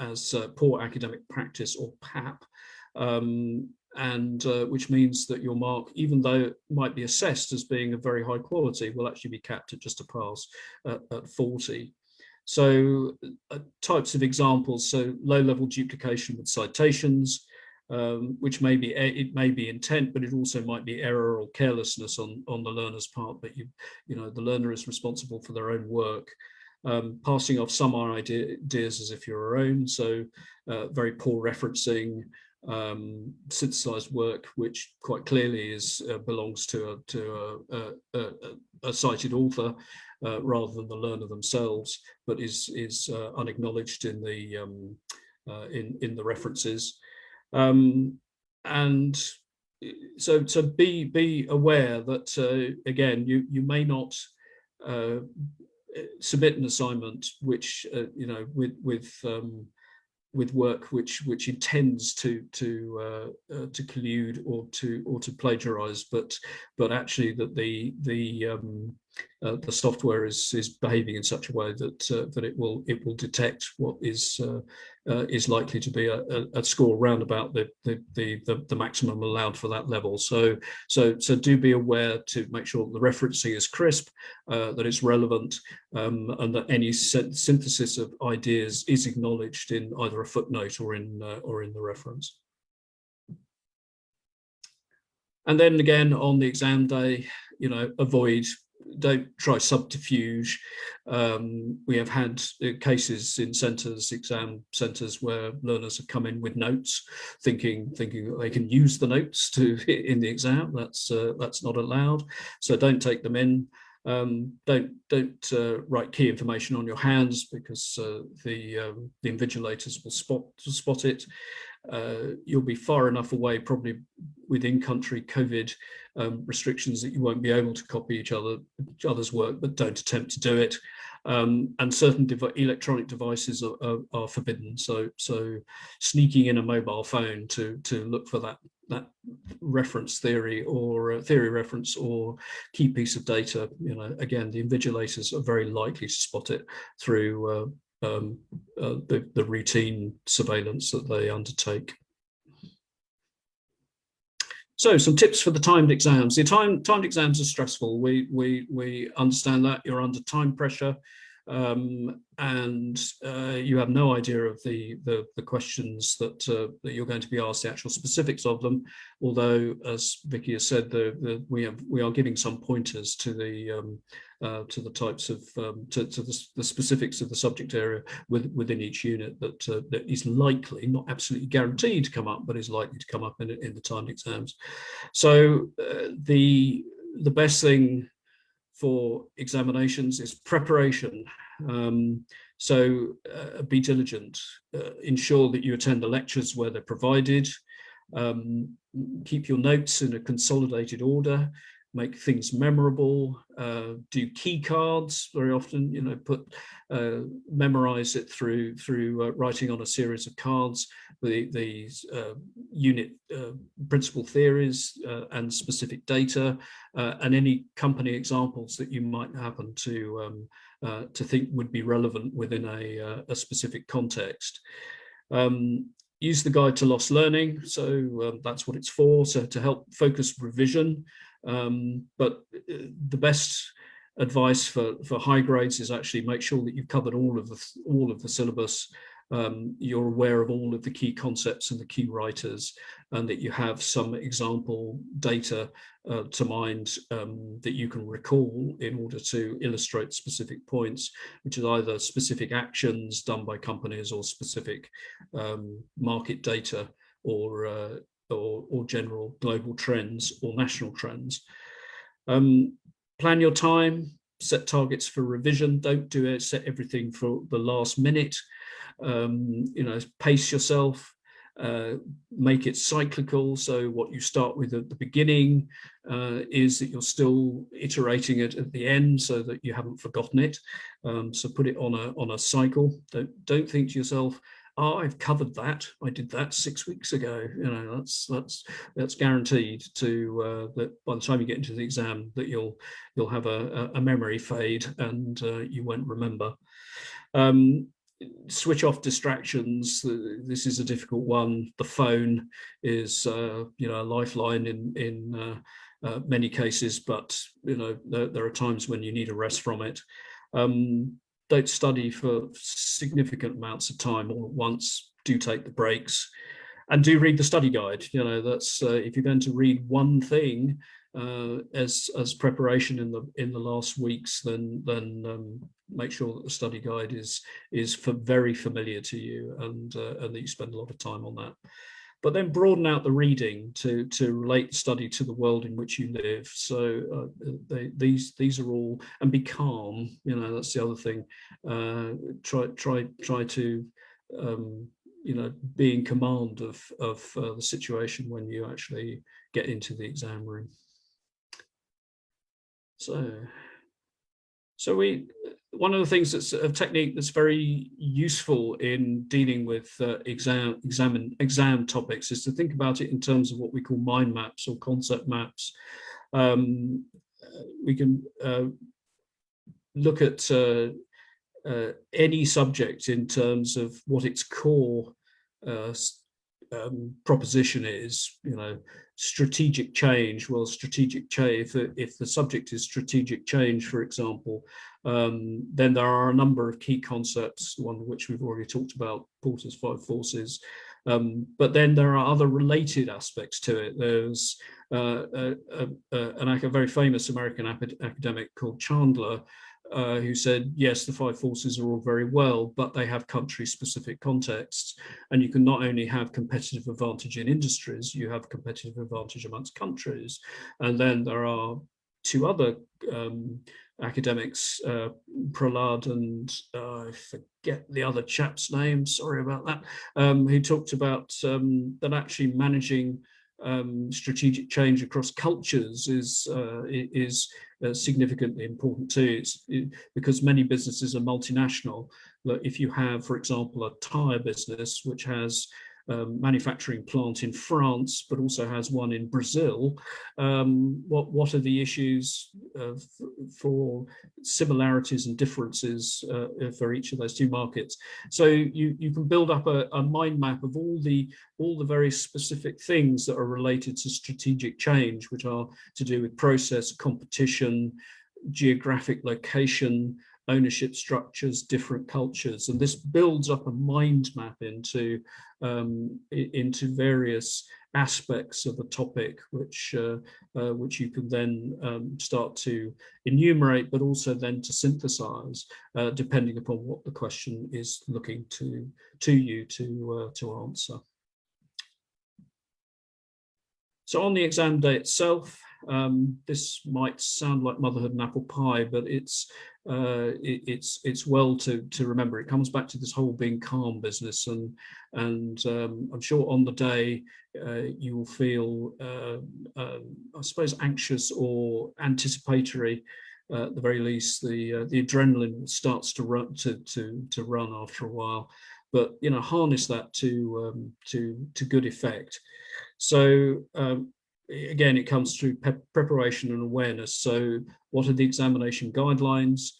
as poor academic practice, or PAP, and which means that your mark, even though it might be assessed as being of very high quality, will actually be capped at just a pass at 40. So types of examples, so low-level duplication with citations, which may be intent, but it also might be error or carelessness on the learner's part, but the learner is responsible for their own work. Passing off some ideas as if you're your own, so very poor referencing, synthesized work which quite clearly belongs to a cited author rather than the learner themselves, but is unacknowledged in the references. And so be aware that again you may not submit an assignment which with work which intends to collude or to plagiarize, but actually that the software is behaving in such a way that it will detect what is likely to be a score around about the maximum allowed for that level. So do be aware to make sure that the referencing is crisp, that it's relevant, and that any synthesis of ideas is acknowledged in either a footnote or in the reference. And then again on the exam day, don't try subterfuge. We have had cases in exam centres, where learners have come in with notes, thinking that they can use the notes in the exam. That's not allowed. So don't take them in. Don't write key information on your hands, because the invigilators will spot it. You'll be far enough away, probably with in-country COVID restrictions, that you won't be able to copy each other's work, but don't attempt to do it. And certain electronic devices are forbidden. So sneaking in a mobile phone to look for that reference theory or theory reference or key piece of data, again, the invigilators are very likely to spot it through the routine surveillance that they undertake. So some tips for the timed exams. The timed exams are stressful. We understand that you're under time pressure, and you have no idea of the questions that you're going to be asked, the actual specifics of them. Although, as Vicky has said, we are giving some pointers to the types of to the specifics of the subject area within each unit that is likely, not absolutely guaranteed to come up, but is likely to come up in the timed exams. So the best thing for examinations is preparation. So be diligent, ensure that you attend the lectures where they're provided, keep your notes in a consolidated order, make things memorable, do key cards very often, memorize it through writing on a series of cards, the unit principal theories and specific data, and any company examples that you might happen to think would be relevant within a specific context. Use the guide to lost learning. So that's what it's for, so to help focus revision. But the best advice for high grades is actually make sure that you've covered all of the syllabus. You're aware of all of the key concepts and the key writers, and that you have some example data to mind that you can recall in order to illustrate specific points, which is either specific actions done by companies or specific market data or general global trends or national trends. Plan your time, set targets for revision. Don't do it, set everything for the last minute. Pace yourself, make it cyclical. So what you start with at the beginning is that you're still iterating it at the end so that you haven't forgotten it. So put it on a cycle. Don't think to yourself, oh, I've covered that. I did that 6 weeks ago. That's guaranteed to that by the time you get into the exam that you'll have a memory fade and you won't remember. Switch off distractions. This is a difficult one. The phone is a lifeline in many cases, but there are times when you need a rest from it. Don't study for significant amounts of time all at once. Do take the breaks, and do read the study guide. That's if you're going to read one thing as preparation in the last weeks, then make sure that the study guide is very familiar to you, and that you spend a lot of time on that. But then broaden out the reading to relate the study to the world in which you live. So these are all, and be calm. That's the other thing. Try to be in command of the situation when you actually get into the exam room. So one of the things that's a technique that's very useful in dealing with exam topics is to think about it in terms of what we call mind maps or concept maps. We can look at any subject in terms of what its core proposition is. Strategic change. Well, strategic change, if the subject is strategic change, for example, then there are a number of key concepts, one of which we've already talked about, Porter's 5 forces. But then there are other related aspects to it. There's a very famous American academic called Chandler, who said, yes, the 5 forces are all very well, but they have country-specific contexts. And you can not only have competitive advantage in industries, you have competitive advantage amongst countries. And then there are 2 other academics, Prahlad and I forget the other chap's name, sorry about that, who talked about that actually managing strategic change across cultures is significantly important too. Because many businesses are multinational. If you have, for example, a tire business which has manufacturing plant in France, but also has one in Brazil, what are the issues for similarities and differences for each of those 2 markets? So you can build up a mind map of all the very specific things that are related to strategic change, which are to do with process, competition, geographic location, ownership structures, different cultures, and this builds up a mind map into various aspects of a topic, which you can then start to enumerate, but also then to synthesize, depending upon what the question is looking to you to answer. So on the exam day itself, this might sound like motherhood and apple pie, but it's well to remember. It comes back to this whole being calm business, and I'm sure on the day you will feel, I suppose, anxious or anticipatory. At the very least, the adrenaline starts to run after a while, but harness that to good effect. So again, it comes through preparation and awareness. So what are the examination guidelines,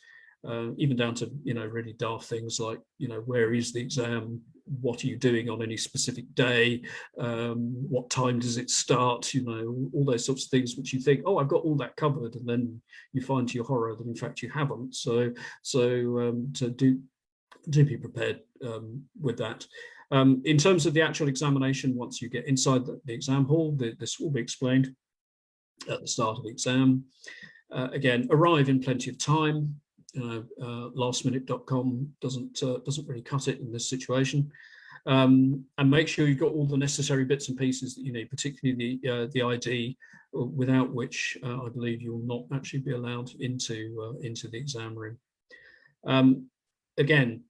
even down to, really daft things like, where is the exam? What are you doing on any specific day? What time does it start? All those sorts of things which you think, oh, I've got all that covered. And then you find to your horror that in fact you haven't. So do be prepared with that. In terms of the actual examination, once you get inside the exam hall, this will be explained at the start of the exam. Again, arrive in plenty of time. Lastminute.com doesn't really cut it in this situation. and make sure you've got all the necessary bits and pieces that you need, particularly the ID, without which I believe you will not actually be allowed into the exam room. Again,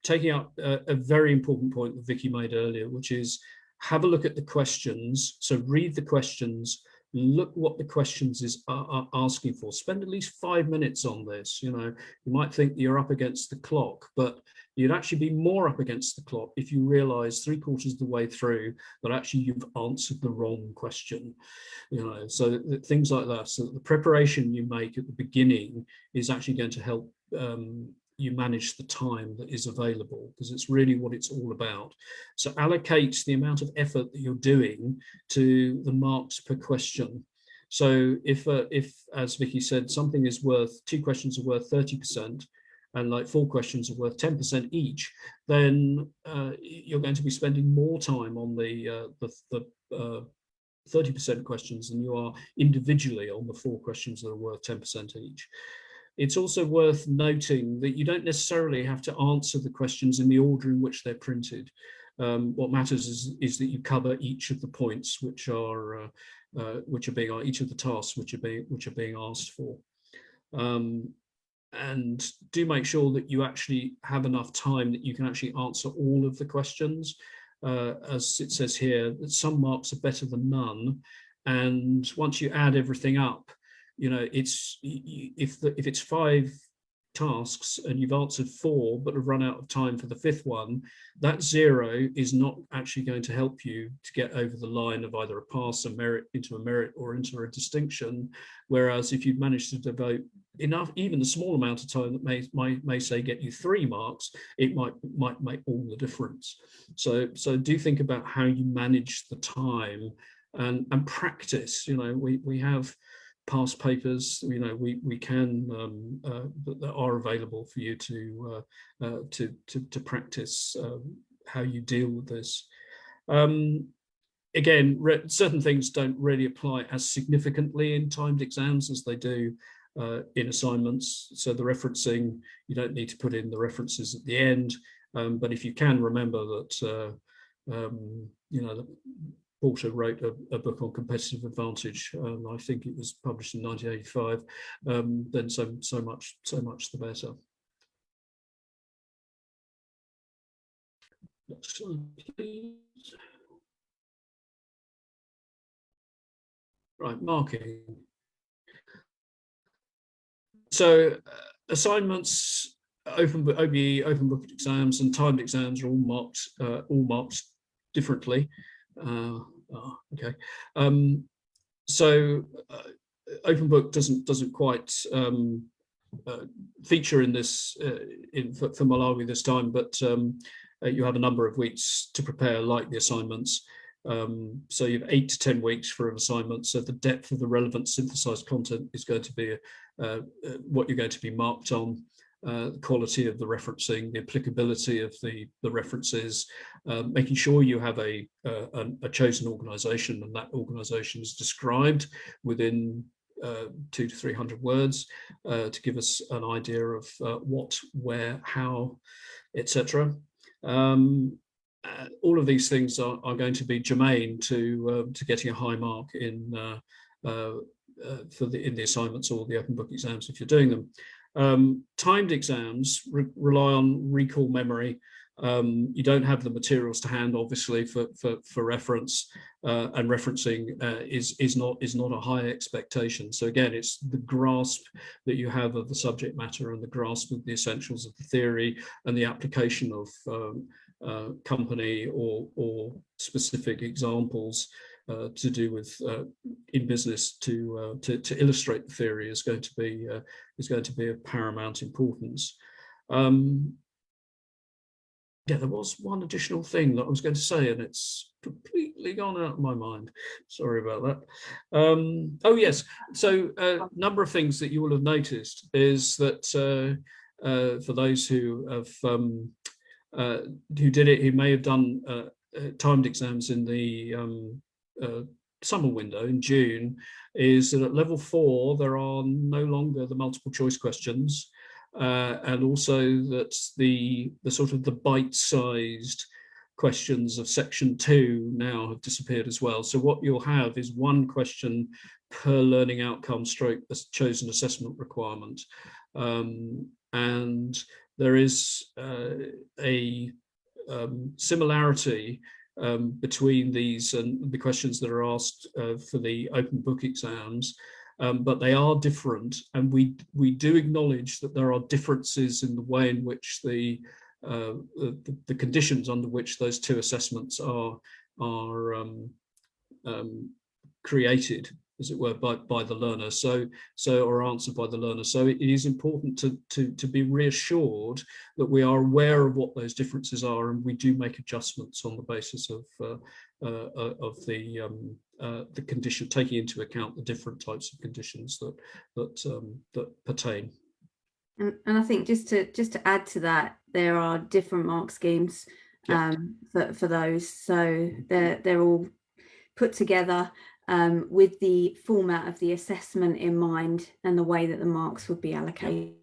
taking up a very important point that Vicky made earlier, which is have a look at the questions. So read the questions, look what the questions are asking for. Spend at least 5 minutes on this. You know, you might think you're up against the clock, but you'd actually be more up against the clock if you realize 3/4 of the way through that actually you've answered the wrong question. You know, so things like that. So the preparation you make at the beginning is actually going to help you manage the time that is available, because it's really what it's all about. So allocate the amount of effort that you're doing to the marks per question. So if as Vicky said, something is worth, 2 questions are worth 30%, and like 4 questions are worth 10% each, then you're going to be spending more time on the 30% questions than you are individually on the 4 questions that are worth 10% each. It's also worth noting that you don't necessarily have to answer the questions in the order in which they're printed. What matters is that you cover each of the points which are being, each of the tasks which are being asked for. And do make sure that you actually have enough time that you can actually answer all of the questions. As it says here, that some marks are better than none. And once you add everything up, you know, it's if it's 5 tasks and you've answered 4 but have run out of time for the 5th one, that 0 is not actually going to help you to get over the line of either a pass, a merit, into a merit, or into a distinction. Whereas if you've managed to devote enough, even a small amount of time that may say get you 3 marks, it might make all the difference. So do think about how you manage the time and practice. You know, we have past papers, you know, we can that are available for you to practice how you deal with this. Again, certain things don't really apply as significantly in timed exams as they do in assignments. So the referencing, you don't need to put in the references at the end, but if you can remember that, you know, Porter wrote a book on competitive advantage. I think it was published in 1985. Then so much the better. Next slide, please. Right, marking. So assignments, OBE, open book exams, and timed exams are all marked differently. Okay. So open book doesn't quite feature in this for Malawi this time, but you have a number of weeks to prepare, like the assignments. So you have 8 to 10 weeks for an assignment. So the depth of the relevant synthesized content is going to be what you're going to be marked on. The quality of the referencing, the applicability of the references, making sure you have a chosen organisation, and that organisation is described within 200 to 300 words to give us an idea of what, where, how, etc. All of these things are going to be germane to getting a high mark in the assignments or the open book exams if you're doing them. Timed exams rely on recall memory. You don't have the materials to hand, obviously, for reference, and referencing is not a high expectation. So again, it's the grasp that you have of the subject matter and the grasp of the essentials of the theory and the application of company or specific examples to do with in business to illustrate the theory is going to be of paramount importance. Yeah, there was one additional thing that I was going to say, and it's completely gone out of my mind. Sorry about that. Oh yes, so a number of things that you will have noticed is that for those who have who did it, who may have done timed exams in the summer window in June, is that at level 4 there are no longer the multiple choice questions, and also that the sort of the bite-sized questions of section 2 now have disappeared as well. So what you'll have is one question per learning outcome stroke a chosen assessment requirement. And there is a similarity between these and the questions that are asked for the open book exams, but they are different, and we do acknowledge that there are differences in the way in which the conditions under which those two assessments are created, as it were, by the learner, or answered by the learner. So it is important to be reassured that we are aware of what those differences are, and we do make adjustments on the basis of the condition, taking into account the different types of conditions that pertain. And I think just to add to that, there are different mark schemes for those, so they're all put together with the format of the assessment in mind and the way that the marks would be allocated.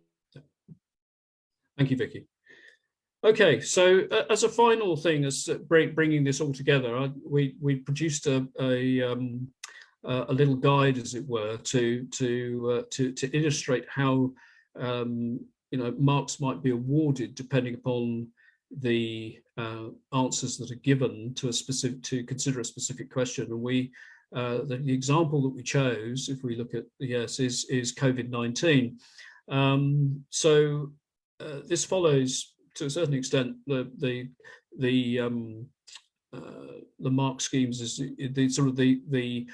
Thank you, Vicky. Okay, so as a final thing, as bringing this all together, we produced a little guide, as it were, to illustrate how marks might be awarded depending upon the answers that are given to consider a specific question. And the example that we chose, if we look at is COVID-19. So this follows to a certain extent the mark schemes is the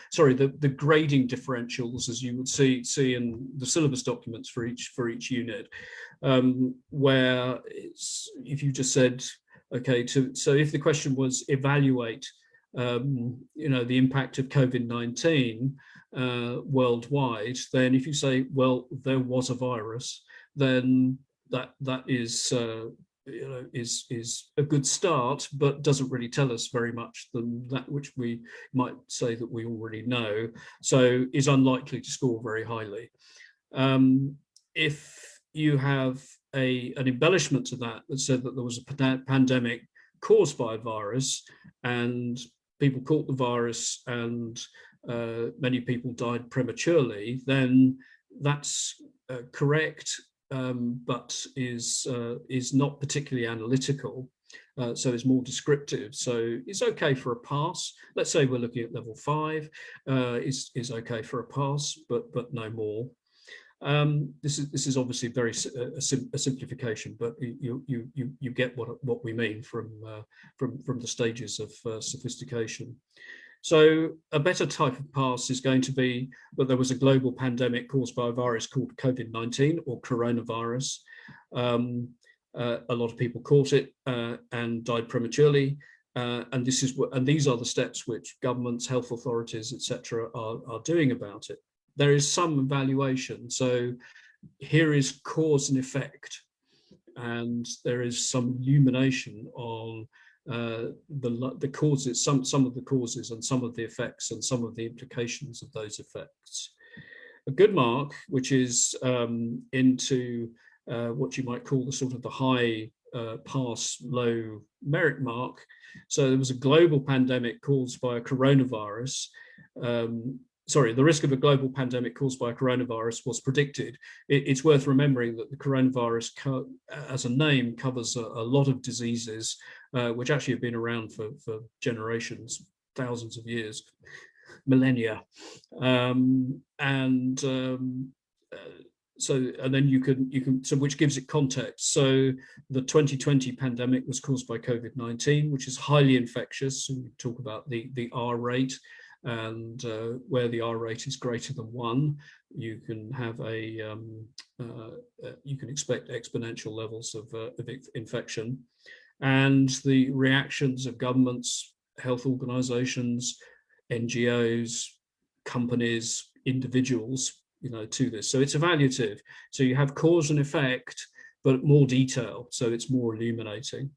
grading differentials, as you would see in the syllabus documents for each unit, where if you just said, okay, so if the question was evaluate the impact of COVID-19 worldwide, then if you say, well, there was a virus, then that is a good start, but doesn't really tell us very much than that which we might say that we already know, so is unlikely to score very highly. If you have an embellishment to that said that there was a pandemic caused by a virus and people caught the virus and many people died prematurely, then that's correct, but is not particularly analytical, so it's more descriptive. So it's okay for a pass. Let's say we're looking at level 5, is okay for a pass, but no more. This is obviously very a simplification, but you get what we mean from the stages of sophistication. So a better type of pass is going to be that there was a global pandemic caused by a virus called COVID-19 or coronavirus. A lot of people caught it and died prematurely, and these are the steps which governments, health authorities, etc., are doing about it. There is some evaluation. So here is cause and effect, and there is some illumination on the causes, some of the causes and some of the effects and some of the implications of those effects. A good mark, which is into what you might call the sort of the high pass, low merit mark. So there was a global pandemic caused by a coronavirus. The risk of a global pandemic caused by a coronavirus was predicted. It's worth remembering that the coronavirus, as a name, covers a lot of diseases, which actually have been around for generations, thousands of years, millennia. Which gives it context. So the 2020 pandemic was caused by COVID-19, which is highly infectious. So we talk about the R rate. And where the R rate is greater than 1, you can have you can expect exponential levels of infection, and the reactions of governments, health organisations, NGOs, companies, individuals, to this. So it's evaluative. So you have cause and effect, but more detail. So it's more illuminating.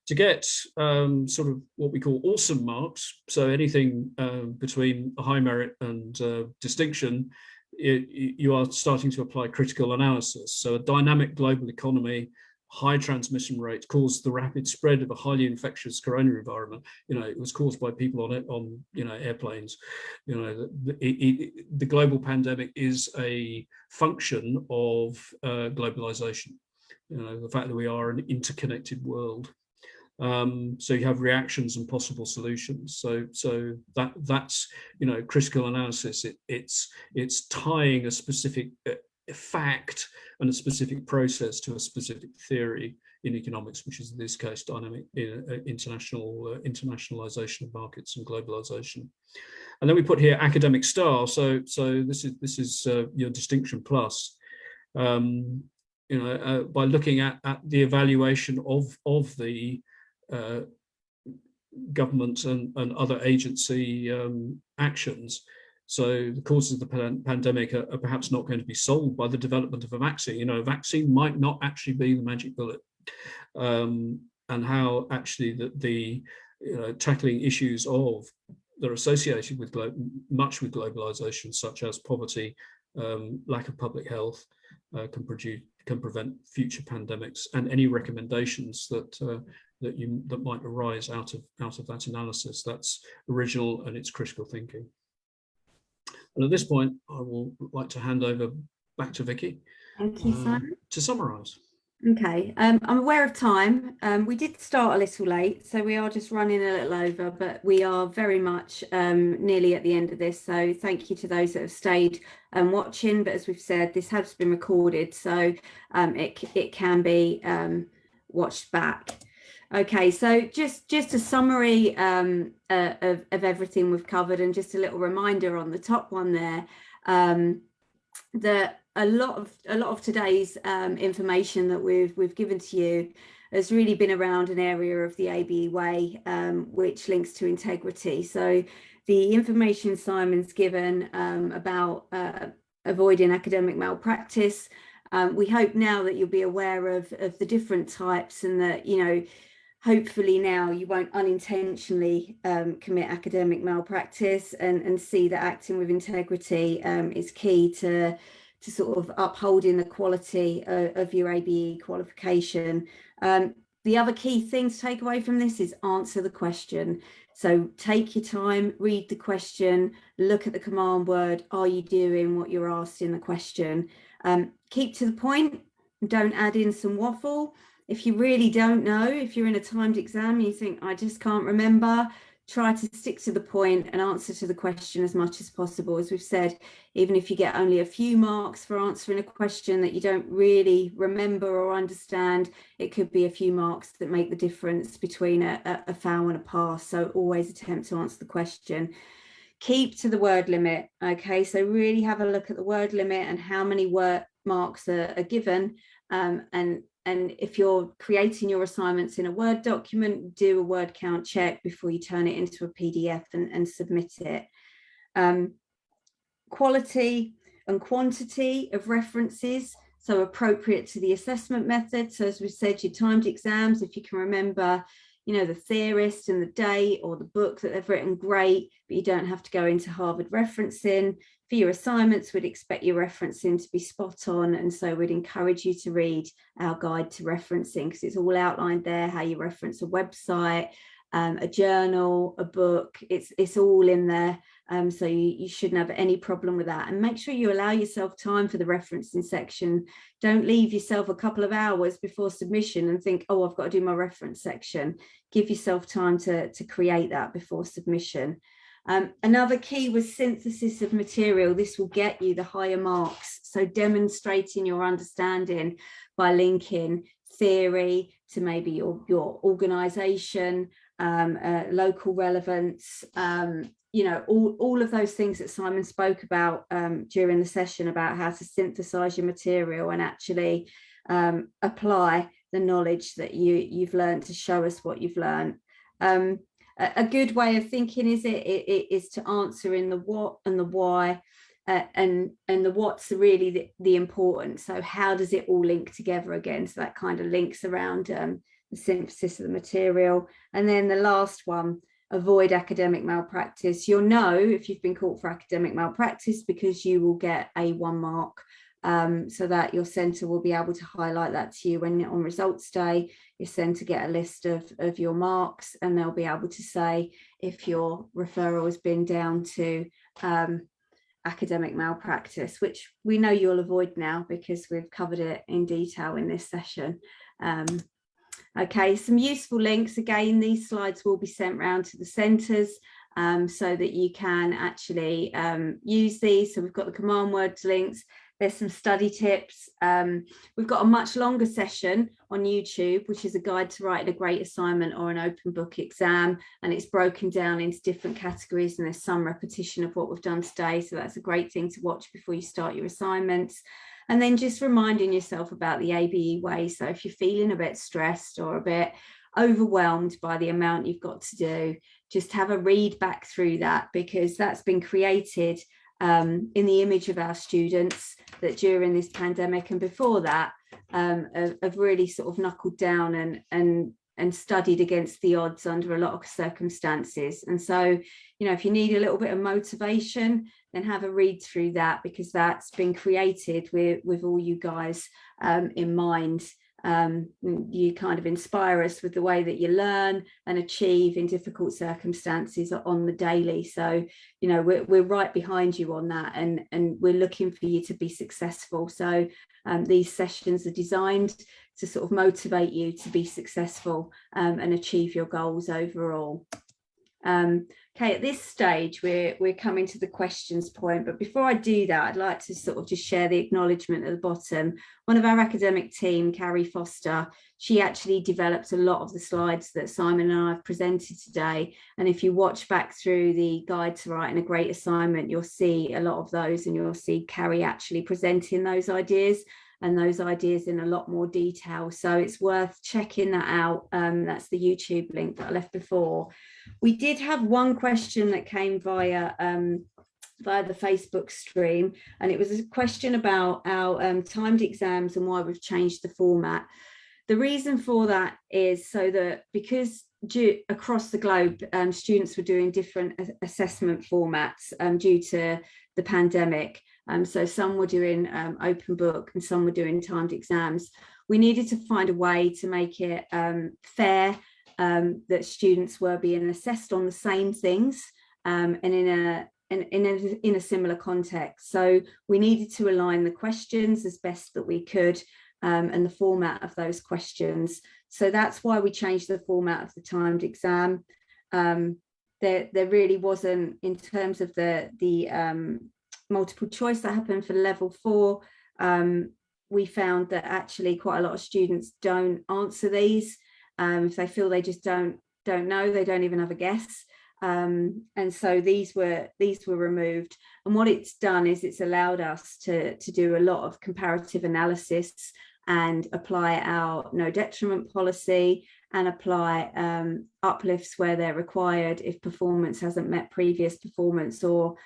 To get sort of what we call awesome marks, so anything between a high merit and distinction, you are starting to apply critical analysis. So a dynamic global economy high transmission rates, caused the rapid spread of a highly infectious corona environment. It was caused by people on airplanes. The global pandemic is a function of globalization. The fact that we are an interconnected world. So you have reactions and possible solutions. So that's critical analysis. It's tying a specific fact and a specific process to a specific theory in economics, which is in this case dynamic internationalization of markets and globalization. And then we put here academic style. So this is your distinction plus. By looking at the evaluation of the government and other agency actions. So the causes of the pandemic are perhaps not going to be solved by the development of a vaccine. A vaccine might not actually be the magic bullet. And how actually the tackling issues that are associated with much with globalization, such as poverty, lack of public health, can prevent future pandemics, and any recommendations that might arise out of that analysis. That's original and it's critical thinking. And at this point, I will like to hand over back to Vicky. Thank you, Simon. To summarise. Okay, I'm aware of time. We did start a little late, so we are just running a little over, but we are very much nearly at the end of this. So thank you to those that have stayed watching. But as we've said, this has been recorded, so it can be watched back. Okay, so just a summary of everything we've covered, and just a little reminder on the top one there that a lot of today's information that we've given to you has really been around an area of the ABE way, which links to integrity. So the information Simon's given about avoiding academic malpractice, we hope now that you'll be aware of the different types, and that hopefully now you won't unintentionally commit academic malpractice, and see that acting with integrity is key to sort of upholding the quality of your ABE qualification. The other key thing to take away from this is answer the question. So take your time, read the question, look at the command word. Are you doing what you're asked in the question? Keep to the point, don't add in some waffle. If you really don't know, if you're in a timed exam and you think, I just can't remember, try to stick to the point and answer to the question as much as possible. As we've said, even if you get only a few marks for answering a question that you don't really remember or understand, it could be a few marks that make the difference between a fail and a pass. So always attempt to answer the question. Keep to the word limit. Okay, so really have a look at the word limit and how many word marks are given, and if you're creating your assignments in a Word document, do a word count check before you turn it into a PDF and submit it. Quality and quantity of references, so appropriate to the assessment method. So as we said, your timed exams, if you can remember, the theorist and the date or the book that they've written, great, but you don't have to go into Harvard referencing. For your assignments, we'd expect your referencing to be spot on, and so we'd encourage you to read our guide to referencing, because it's all outlined there, how you reference a website, a journal, a book, it's all in there. So you shouldn't have any problem with that. And make sure you allow yourself time for the referencing section. Don't leave yourself a couple of hours before submission and think, oh, I've got to do my reference section. Give yourself time to create that before submission. Another key was synthesis of material. This will get you the higher marks. So demonstrating your understanding by linking theory to maybe your organisation, local relevance, all of those things that Simon spoke about during the session about how to synthesize your material and actually apply the knowledge that you've learned to show us what you've learned. A good way of thinking is to answer in the what and the why, and the what's really the important. So how does it all link together again? So that kind of links around the synthesis of the material. And then the last one, avoid academic malpractice. You'll know if you've been caught for academic malpractice because you will get a 1 mark so that your centre will be able to highlight that to you when on results day. Your centre get a list of your marks, and they'll be able to say if your referral has been down to academic malpractice, which we know you'll avoid now because we've covered it in detail in this session. Okay, some useful links. Again, these slides will be sent round to the centres so that you can actually use these. So we've got the command words links. There's some study tips. We've got a much longer session on YouTube, which is a guide to writing a great assignment or an open book exam. And it's broken down into different categories, and there's some repetition of what we've done today. So that's a great thing to watch before you start your assignments. And then just reminding yourself about the ABE way. So if you're feeling a bit stressed or a bit overwhelmed by the amount you've got to do, just have a read back through that, because that's been created in the image of our students that during this pandemic and before that have really sort of knuckled down and studied against the odds under a lot of circumstances. And so, you know, if you need a little bit of motivation, then have a read through that, because that's been created with all you guys in mind. You kind of inspire us with the way that you learn and achieve in difficult circumstances on the daily. So, you know, we're right behind you on that, and we're looking for you to be successful. So these sessions are designed to sort of motivate you to be successful and achieve your goals overall. Okay, at this stage we're coming to the questions point, but before I do that, I'd like to sort of just share the acknowledgement at the bottom. One of our academic team, Carrie Foster, she actually developed a lot of the slides that Simon and I have presented today, and if you watch back through the guide to writing a great assignment, you'll see a lot of those, and you'll see Carrie actually presenting those ideas in a lot more detail. So it's worth checking that out. That's the YouTube link that I left before. We did have one question that came via the Facebook stream, and it was a question about our timed exams and why we've changed the format. The reason for that is so that because across the globe, students were doing different assessment formats due to the pandemic. So some were doing open book and some were doing timed exams. We needed to find a way to make it fair, that students were being assessed on the same things and in a similar context. So we needed to align the questions as best that we could and the format of those questions. So that's why we changed the format of the timed exam. There really wasn't, in terms of the multiple choice that happened for level 4, we found that actually quite a lot of students don't answer these. If they feel they just don't know, they don't even have a guess. And so these were removed. And what it's done is it's allowed us to do a lot of comparative analysis and apply our no detriment policy and apply uplifts where they're required if performance hasn't met previous performance, or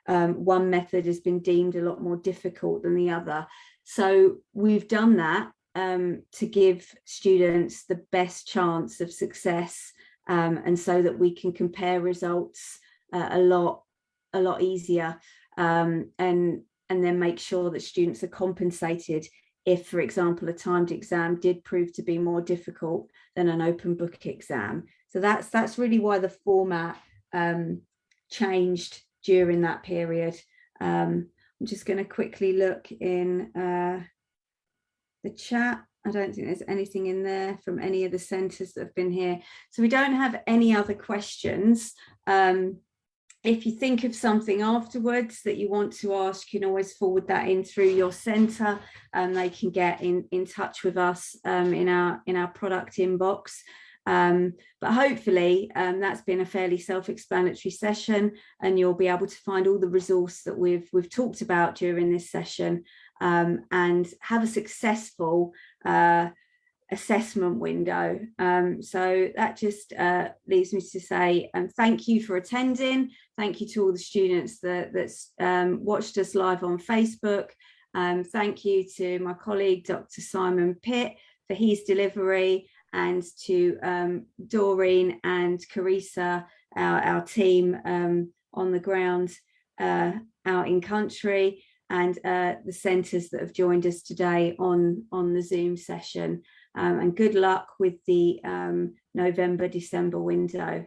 one method has been deemed a lot more difficult than the other. So we've done that to give students the best chance of success, and so that we can compare results a lot easier, and then make sure that students are compensated if, for example, a timed exam did prove to be more difficult than an open book exam. So that's really why the format changed during that period. I'm just going to quickly look in the chat. I don't think there's anything in there from any of the centres that have been here. So we don't have any other questions. If you think of something afterwards that you want to ask, you can always forward that in through your centre, and they can get in touch with us in our product inbox. But hopefully that's been a fairly self-explanatory session, and you'll be able to find all the resource that we've talked about during this session, and have a successful assessment window. So that just leaves me to say thank you for attending. Thank you to all the students that's watched us live on Facebook. Thank you to my colleague, Dr. Simon Pitt, for his delivery, and to Doreen and Carissa, our team on the ground out in country. and the centres that have joined us today on the Zoom session. And good luck with the November-December window.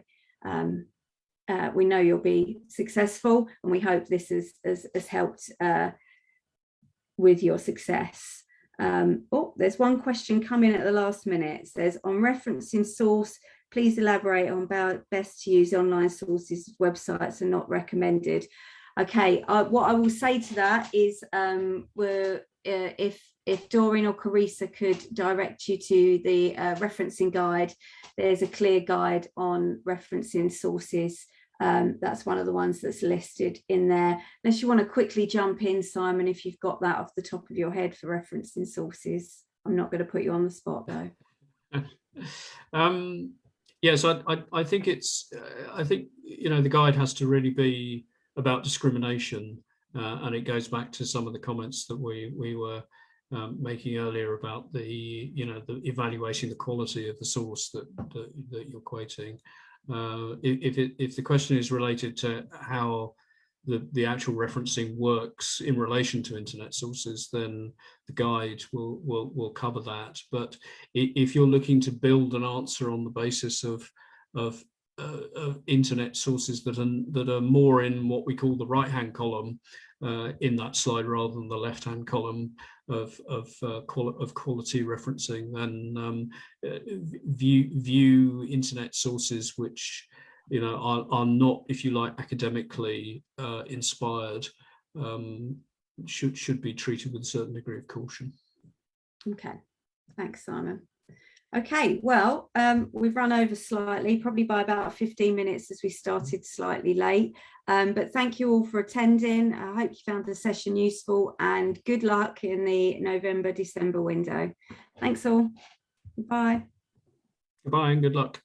We know you'll be successful, and we hope this has helped with your success. Oh, there's one question coming at the last minute. It says, on referencing source, please elaborate on how best to use online sources. Websites are not recommended. Okay, what I will say to that is if Doreen or Carissa could direct you to the referencing guide, there's a clear guide on referencing sources. That's one of the ones that's listed in there. Unless you want to quickly jump in, Simon, if you've got that off the top of your head for referencing sources. I'm not going to put you on the spot though. Yes, I think it's, I think, you know, the guide has to really be about discrimination, and it goes back to some of the comments that we were making earlier about the, you know, the evaluating the quality of the source that you're quoting. If the question is related to how the actual referencing works in relation to internet sources, then the guide will cover that. But if you're looking to build an answer on the basis of internet sources that are more in what we call the right-hand column in that slide rather than the left-hand column of quality referencing, then view internet sources which, you know, are not, if you like, academically inspired, should be treated with a certain degree of caution. Okay, thanks, Simon. Okay, well, we've run over slightly, probably by about 15 minutes as we started slightly late. But thank you all for attending. I hope you found the session useful, and good luck in the November-December window. Thanks all. Bye. Goodbye and good luck.